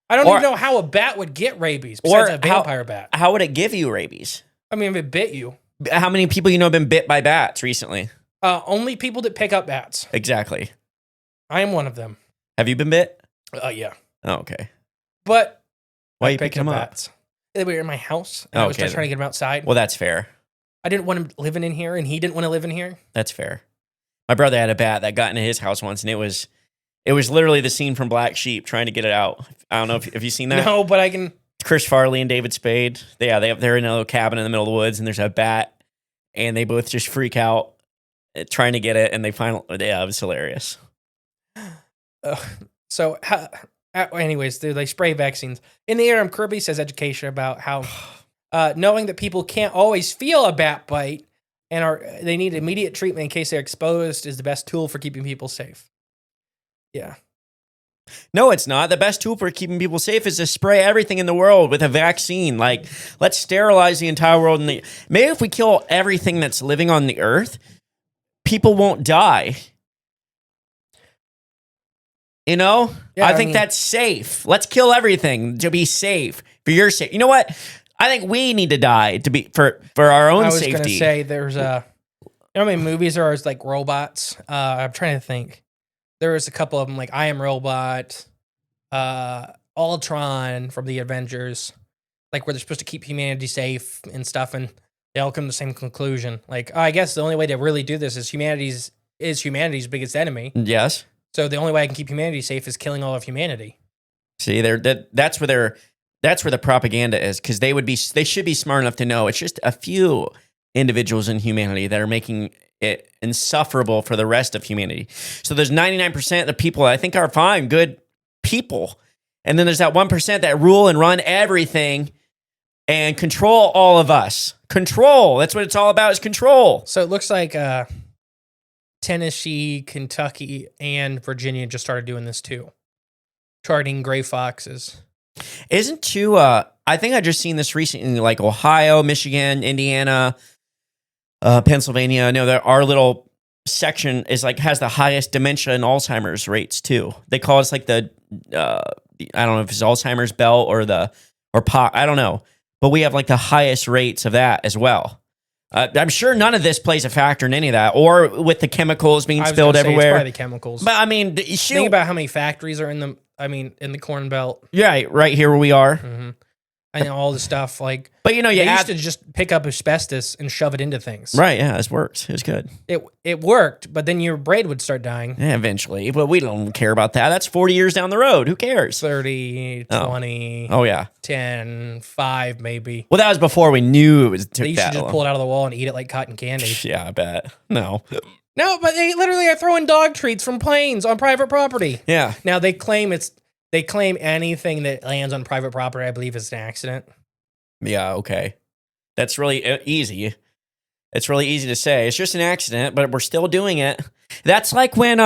I don't even know how a bat would get rabies besides a vampire bat. How would it give you rabies? I mean, if it bit you. How many people you know have been bit by bats recently? Only people that pick up bats. Exactly. I am one of them. Have you been bit? Yeah. Oh, okay. But why are you picking them up? Bats. They were in my house, and I was just trying to get them outside. Well, that's fair. I didn't want him living in here, and he didn't want to live in here. That's fair. My brother had a bat that got into his house once, and it was literally the scene from Black Sheep trying to get it out. I don't know if you've seen that. No, but I can. Chris Farley and David Spade. They're in a little cabin in the middle of the woods, and there's a bat, and they both just freak out trying to get it, and it was hilarious. So, anyways, they spray vaccines. In the interim, Kirby says education about how knowing that people can't always feel a bat bite and they need immediate treatment in case they're exposed is the best tool for keeping people safe. Yeah. No, it's not. The best tool for keeping people safe is to spray everything in the world with a vaccine. Like, let's sterilize the entire world. Maybe if we kill everything that's living on the earth, people won't die. You know, Yeah, I think that's safe. Let's kill everything to be safe for your sake. You know what? I think we need to die to be for our own I was safety. going to say there's you know how many movies there are like robots? I'm trying to think. There was a couple of them like I Am Robot, Ultron from the Avengers, like where they're supposed to keep humanity safe and stuff, and they all come to the same conclusion. Like, I guess the only way to really do this is humanity's biggest enemy. Yes. So the only way I can keep humanity safe is killing all of humanity. See, that's where the propaganda is, because they should be smart enough to know it's just a few individuals in humanity that are making it insufferable for the rest of humanity. So there's 99% of the people I think are fine, good people. And then there's that 1% that rule and run everything and control all of us. Control. That's what it's all about, is control. So it looks like Tennessee, Kentucky, and Virginia just started doing this too. Charting gray foxes. Isn't too, I think I just seen this recently, like Ohio, Michigan, Indiana, Pennsylvania. I know that our little section is like has the highest dementia and Alzheimer's rates too. They call us like the I don't know if it's Alzheimer's belt or pot. I don't know, but we have like the highest rates of that as well. I'm sure none of this plays a factor in any of that, or with the chemicals being spilled everywhere. It's probably the chemicals. But I mean, think about how many factories are in the Corn Belt. Yeah, right here where we are. Mm-hmm. And all the stuff like. But you know, they used to just pick up asbestos and shove it into things. Right? Yeah, this works. It was good. It worked, but then your brain would start dying. Yeah, eventually, but we don't care about that. That's 40 years down the road. Who cares? 30, 20. Oh yeah. 10, 5 maybe. Well, that was before we knew it was. They used to just pull it out of the wall and eat it like cotton candy. Yeah, I bet. No, but they literally are throwing dog treats from planes on private property. Yeah. Now they claim anything that lands on private property, I believe, is an accident. Yeah. Okay. That's really easy. It's really easy to say. It's just an accident, but we're still doing it. That's like when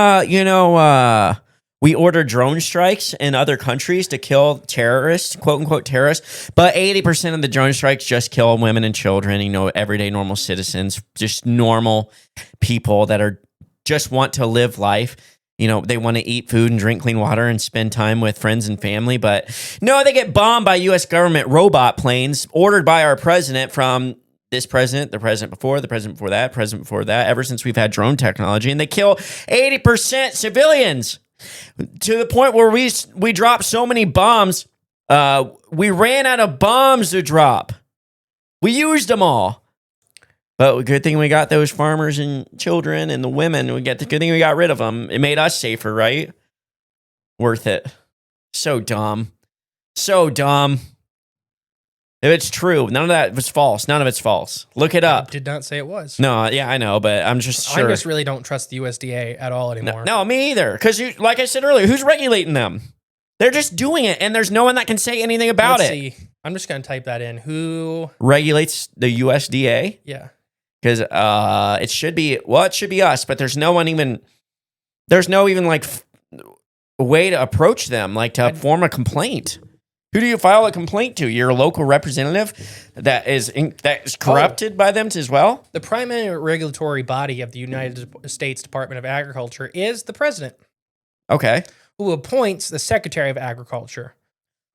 we order drone strikes in other countries to kill terrorists, quote unquote terrorists, but 80% of the drone strikes just kill women and children, everyday normal citizens, just normal people that are just want to live life. They want to eat food and drink clean water and spend time with friends and family. But no, they get bombed by U.S. government robot planes ordered by our president from this president, the president before, the president before that, president before that, ever since we've had drone technology. And they kill 80% civilians to the point where we dropped so many bombs. We ran out of bombs to drop. We used them all. But good thing we got those farmers and children and the women. Good thing we got rid of them. It made us safer, right? Worth it. So dumb. So dumb. If it's true, none of that was false. None of it's false. Look it up. I did not say it was. No, yeah, I know, but I'm just sure. I just really don't trust the USDA at all anymore. No, me either. Because, like I said earlier, who's regulating them? They're just doing it, and there's no one that can say anything about Let's it. See. I'm just going to type that in. Who regulates the USDA? Yeah. Because it should be us, but there's no like way to approach them, like to form a complaint. Who do you file a complaint to? Your local representative that is corrupted by them as well? The primary regulatory body of the United States Department of Agriculture is the president. Okay. Who appoints the Secretary of Agriculture,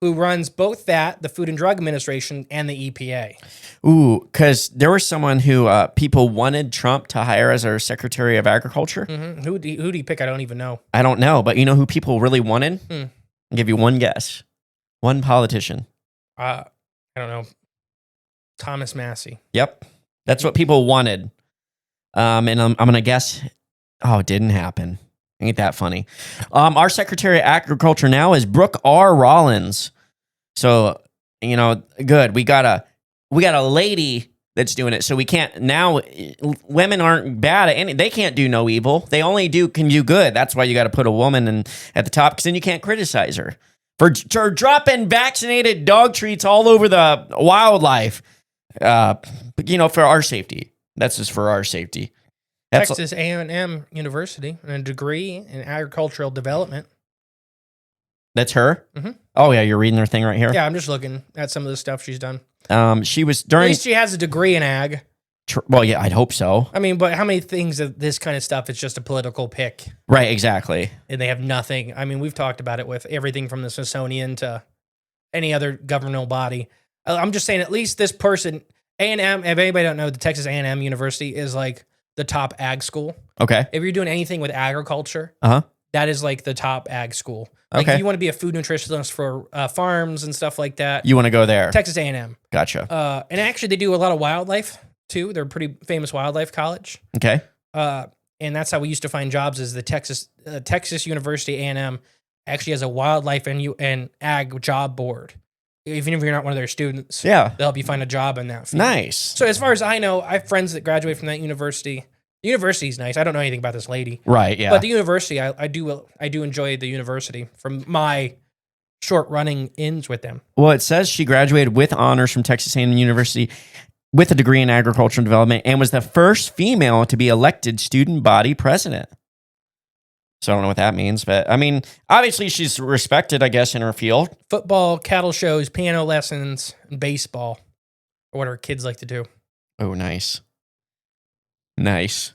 who runs both the Food and Drug Administration, and the EPA. Ooh, because there was someone who people wanted Trump to hire as our Secretary of Agriculture. Mm-hmm. Who do you pick? I don't even know. I don't know, but you know who people really wanted? I'll give you one guess. One politician. I don't know. Thomas Massey. Yep. That's what people wanted. And I'm going to guess, it didn't happen. Ain't that funny? Our Secretary of Agriculture now is Brooke R. Rollins. So, good. We got a lady that's doing it. So we can't now. Women aren't bad at any. They can't do no evil. They only can do good. That's why you got to put a woman at the top, because then you can't criticize her for dropping vaccinated dog treats all over the wildlife. For our safety. That's just for our safety. Texas A&M University and a degree in agricultural development. That's her? Mm-hmm. Oh, yeah, you're reading her thing right here? Yeah, I'm just looking at some of the stuff she's done. She was At least she has a degree in ag. Well, yeah, I'd hope so. I mean, but how many things of this kind of stuff is just a political pick Right, exactly. and they have nothing? I mean, we've talked about it with everything from the Smithsonian to any other governmental body. I'm just saying, at least this person, A&M, if anybody don't know, the Texas A&M University is like the top ag school. Okay. If you're doing anything with agriculture, that is like the top ag school. Like Okay. if you want to be a food nutritionist for farms and stuff like that, You want to go there? Texas A&M. Gotcha. And actually, they do a lot of wildlife too. They're a pretty famous wildlife college. Okay. And that's how we used to find jobs. Is the Texas University A&M actually has a wildlife and ag job board. Even if you're not one of their students, Yeah. they'll help you find a job in that field. Nice. So as far as I know, I have friends that graduate from that university. The university's nice. I don't know anything about this lady. Right. Yeah. But the university, I do enjoy the university from my short running ins with them. Well, it says she graduated with honors from Texas A&M University with a degree in agricultural development and was the first female to be elected student body president. So I don't know what that means, but I mean, obviously she's respected, I guess, in her field. Football, cattle shows, piano lessons, and baseball are what our kids like to do. Oh, nice. Nice.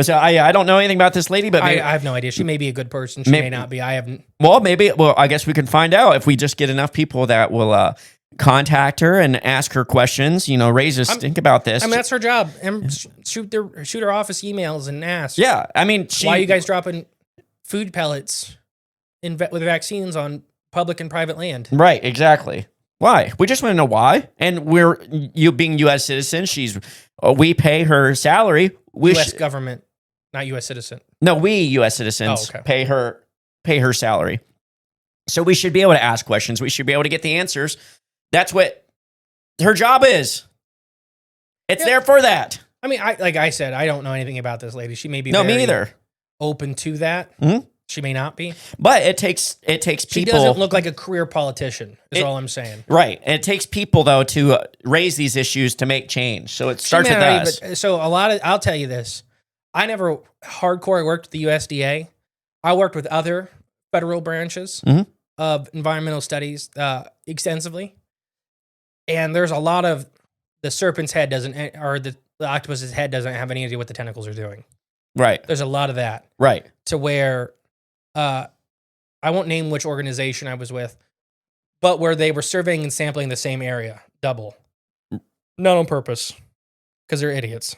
So I don't know anything about this lady, but I maybe, have no idea. She may be a good person. She Maybe- may not be. I haven't. well, I guess we can find out if we just get enough people that will contact her and ask her questions, raise a stink about this. I mean, that's her job. And shoot her office emails and ask. Yeah. I mean, Why are you guys dropping food pellets with vaccines on public and private land? Right, exactly. Why? We just want to know why. And you being U.S. citizens, we pay her salary. U.S. government, not U.S. citizen. No, we U.S. citizens pay her salary. So we should be able to ask questions. We should be able to get the answers. That's what her job is. It's there for that. I mean, like I said, I don't know anything about this lady. She may be No, me neither. open to that. Mhm. She may not be. But it takes She people. doesn't look like a career politician, is all I'm saying. Right. And it takes people, though, to raise these issues to make change. So it starts with us. So I'll tell you this. I never hardcore worked with the USDA. I worked with other federal branches Mhm. of environmental studies extensively. And there's a lot of the serpent's head or the octopus's head doesn't have any idea what the tentacles are doing. Right. There's a lot of that Right. to where I won't name which organization I was with, but where they were surveying and sampling the same area, double. Not on purpose, because they're idiots.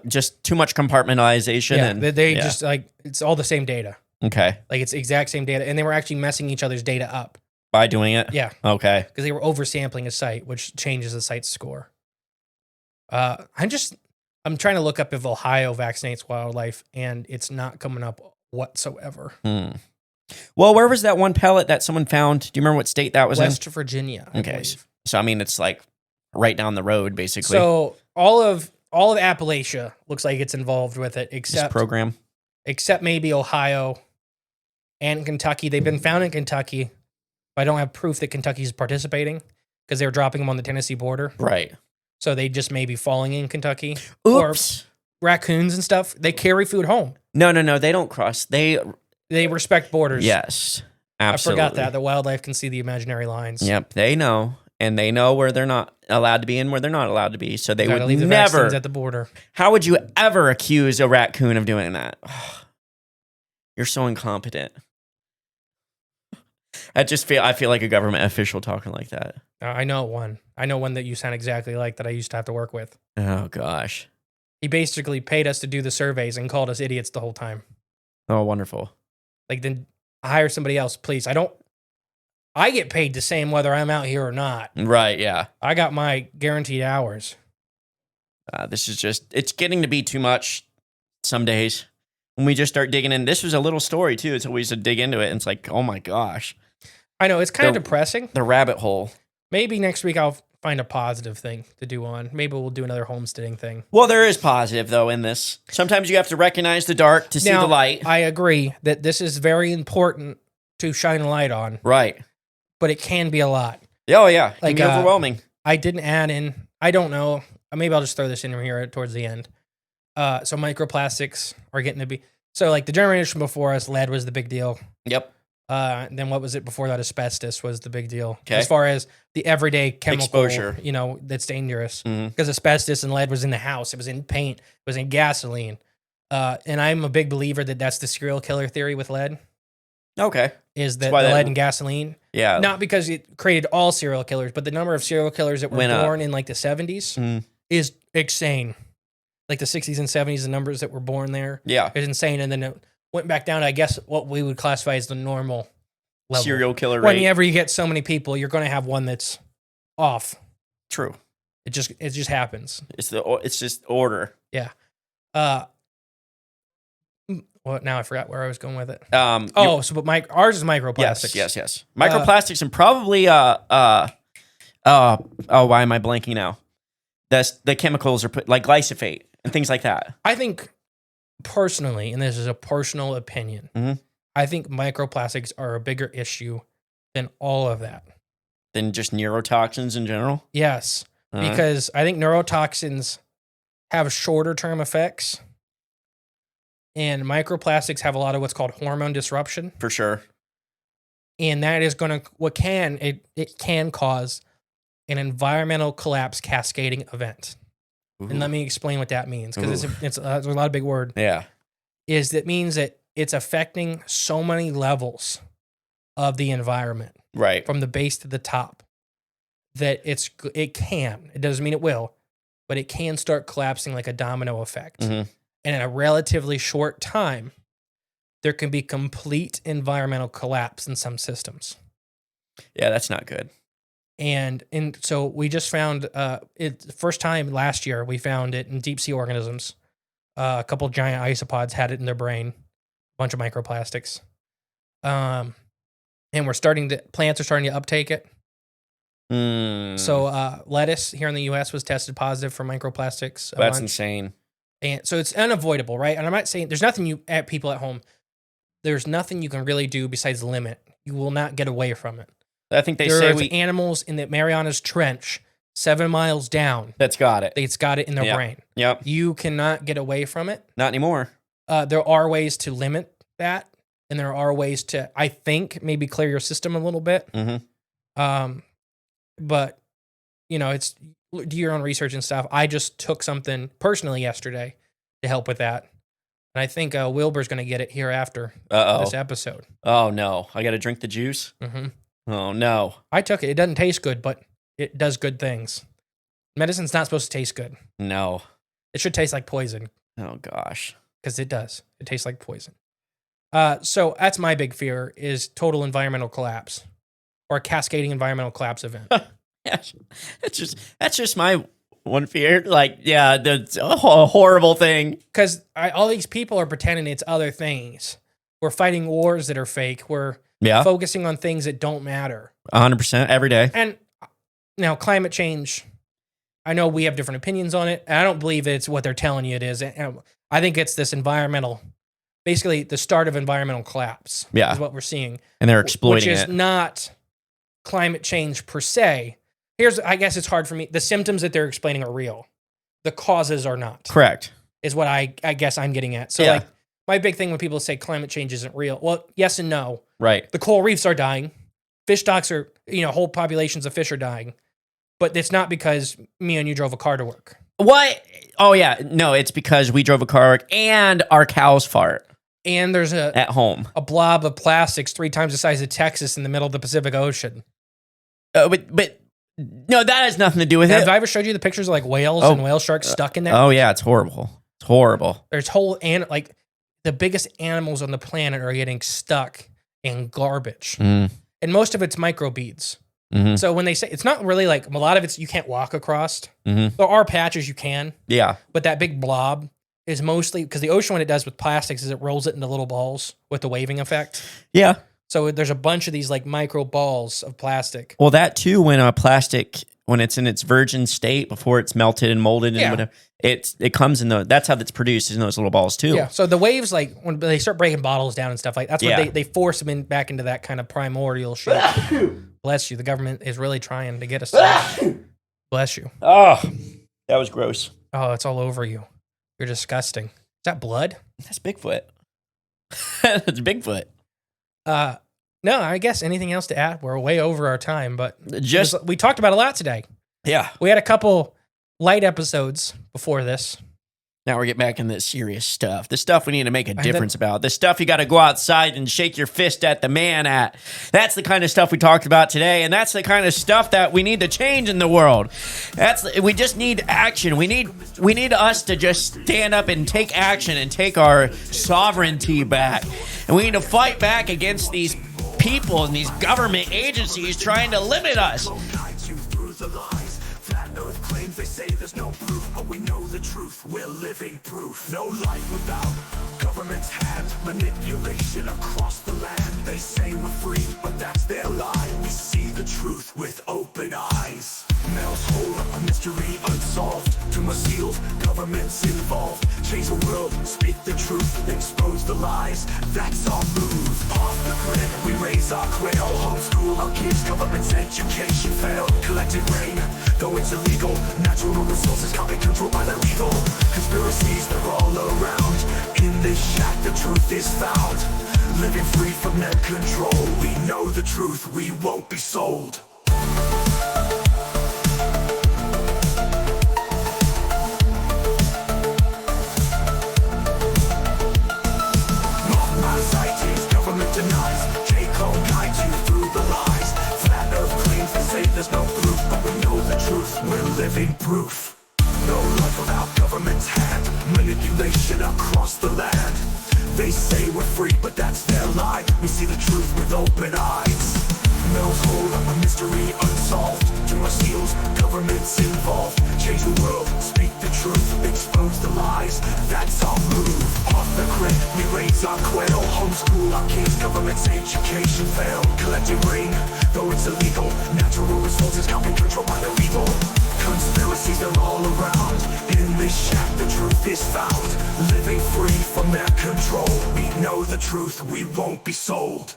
Just too much compartmentalization. Yeah, and they just it's all the same data. Okay. Like it's exact same data. And they were actually messing each other's data up. By doing it? Yeah. Okay. Because they were oversampling a site, which changes the site's score. I'm trying to look up if Ohio vaccinates wildlife, and it's not coming up whatsoever. Well, where was that one pellet that someone found? Do you remember what state that was West Virginia. I Okay. believe. So I mean, it's like right down the road, basically. So all of Appalachia looks like it's involved with it, this except program. maybe Ohio and Kentucky. They've been found in Kentucky, but I don't have proof that Kentucky's participating because they were dropping them on the Tennessee border. Right. So they just may be falling in Kentucky. Oops. Or raccoons and stuff. They carry food home. No. They don't cross. They respect borders. Yes. Absolutely. I forgot that. The wildlife can see the imaginary lines. Yep. They know. And they know where they're not allowed to be and where they're not allowed to be. So they Gotta would leave the never. vaccines at the border. How would you ever accuse a raccoon of doing that? You're so incompetent. I feel like a government official talking like that. I know one. I know one that you sound exactly like that I used to have to work with. Oh gosh. He basically paid us to do the surveys and called us idiots the whole time. Oh, wonderful. Like, then hire somebody else, please. I get paid the same whether I'm out here or not. Right. Yeah. I got my guaranteed hours. This is it's getting to be too much some days. When we just start digging in, this was a little story too. It's always to dig into it. And it's like, oh my gosh. I know, it's kind of depressing. The rabbit hole. Maybe next week I'll find a positive thing to do on. Maybe we'll do another homesteading thing. Well, there is positive though in this. Sometimes you have to recognize the dark to see the light. I agree that this is very important to shine a light on. Right. But it can be a lot. Oh yeah. It can Like, be overwhelming. I didn't add in, I don't know. Maybe I'll just throw this in here towards the end. So microplastics are getting to be, so like the generation before us, lead was the big deal. Yep. Then what was it before that? Asbestos was the big deal. Okay. As far as the everyday chemical Exposure. that's dangerous. Mhm. Because asbestos and lead was in the house. It was in paint. It was in gasoline. And I'm a big believer that that's the serial killer theory with lead, Okay. is that That's the why lead and gasoline. Yeah. Not because it created all serial killers, but the number of serial killers that were Went up. born in like the 70s Mhm. is insane. Like the 60s and 70s, the numbers that were born there Yeah. is insane. And then it went back down to, I guess, what we would classify as the normal level. Serial killer rate. Whenever you get so many people, you're going to have one that's off. True. It just happens. It's just order. Well, now I forgot where I was going with it. But Ours is microplastics. Yes. Microplastics and probably why am I blanking now? The chemicals are put like glyphosate and things like that. I think personally, and this is a personal opinion, Mhm. I think microplastics are a bigger issue than all of that. Than just neurotoxins in general. Yes, Uh-huh. because I think neurotoxins have shorter term effects, and microplastics have a lot of what's called hormone disruption, For sure. and that is going to it can cause an environmental collapse cascading event. And let me explain what that means, because it's a lot of big word. Yeah. That means that it's affecting so many levels of the environment, Right. from the base to the top, that it doesn't mean it will, but it can start collapsing like a domino effect. Mhm. And in a relatively short time, there can be complete environmental collapse in some systems. Yeah, that's not good. And so we just found it the first time last year, we found it in deep sea organisms. A couple giant isopods had it in their brain, a bunch of microplastics. And plants are starting to uptake it. So lettuce here in the US was tested positive for microplastics. That's insane. And so it's unavoidable, right? And I'm not saying there's nothing people at home, there's nothing you can really do besides limit. You will not get away from it. I think There's animals in the Marianas Trench 7 miles down. That's got it. It's got it in their brain. Yep. You cannot get away from it. Not anymore. There are ways to limit that, and there are ways to, I think, maybe clear your system a little bit. Mm-hmm. But it's do your own research and stuff. I just took something personally yesterday to help with that, and I think Wilbur's going to get it here after this episode. Oh no, I got to drink the juice. Mm-hmm. Oh no, I took it. It doesn't taste good, but it does good things. Medicine's not supposed to taste good. no. It should taste like poison, Oh gosh. because it does. It tastes like poison. So that's my big fear, is total environmental collapse, or a cascading environmental collapse event. That's just my one fear. Like, yeah, that's a horrible thing. Because all these people are pretending it's other things. We're fighting wars that are fake. We're Yeah, focusing on things that don't matter. 100% every day. And now climate change, I know we have different opinions on it. And I don't believe it's what they're telling you it is. And I think it's this basically the start of environmental collapse. Yeah. Is what we're seeing. And they're exploiting which is it. not climate change per se. I guess it's hard for me. The symptoms that they're explaining are real. The causes are not. Correct. Is what I guess I'm getting at. So Yeah. like my big thing when people say climate change isn't real, well, yes and no. Right. The coral reefs are dying. Fish stocks are, whole populations of fish are dying. But it's not because me and you drove a car to work. What? Oh yeah. No, it's because we drove a car and our cows fart And there's at home. a blob of plastics 3 times the size of Texas in the middle of the Pacific Ocean. But no, that has nothing to do with Have it. I ever showed you the pictures of like whales and whale sharks stuck in there? Oh yeah, it's horrible. It's horrible. There's the biggest animals on the planet are getting stuck in garbage. Mm. And most of it's microbeads. Mm-hmm. So when they say, it's not really like, a lot of it's you can't walk across. Mm-hmm. There are patches you can, Yeah. but that big blob is mostly, because the ocean, what it does with plastics is it rolls it into little balls with the waving effect. Yeah. So there's a bunch of these like micro balls of plastic. Well, that too, when when it's in its virgin state before it's melted and molded and Yeah. whatever, it comes in that's how it's produced, is in those little balls too. Yeah. So the waves, like when they start breaking bottles down and stuff like that's Yeah. what they force them back into that kind of primordial shape. Bless you. The government is really trying to get us there. Bless you. Oh, that was gross. Oh, it's all over you. You're disgusting. Is that blood? That's Bigfoot. That's Bigfoot. No, I guess anything else to add? We're way over our time, but we talked about a lot today. Yeah. We had a couple light episodes before this. Now we're getting back into the serious stuff. The stuff we need to make a difference about. The stuff you got to go outside and shake your fist at the man at. That's the kind of stuff we talked about today, and that's the kind of stuff that we need to change in the world. We just need action. We need us to just stand up and take action and take our sovereignty back. And we need to fight back against these people and these government agencies trying to limit us. They say there's no proof, but we know the truth. We're living proof. No life without government's hand. Manipulation across the land. They say we're free, but that's their lie. We see the truth with open eyes. Mel's hole, a mystery unsolved. Tumor sealed, governments involved. Change the world, speak the truth, expose the lies. That's our move. Off the grid, we raise our quail. Homeschool our kids, government's education failed. Collective rain, though it's illegal. Natural resources can't be controlled by the lethal. Conspiracies, they're all around. In this shack, the truth is found. Living free from their control. We know the truth, we won't be sold. There's no proof, but we know the truth. We're living proof. No life without government's hand. Manipulation across the land. They say we're free, but that's their lie. We see the truth with open eyes. Mel's hole, a mystery unsolved. Tumor seals, governments involved. Change the world, speak the truth, expose the lies. That's our move. Off the grid, we raise our quail. Homeschool our kids, government's education failed. Collecting rain, though it's illegal. Natural resources can't be controlled by the evil. Conspiracies, they're all around. In this shack, the truth is found. Living free from their control. We know the truth, we won't be sold.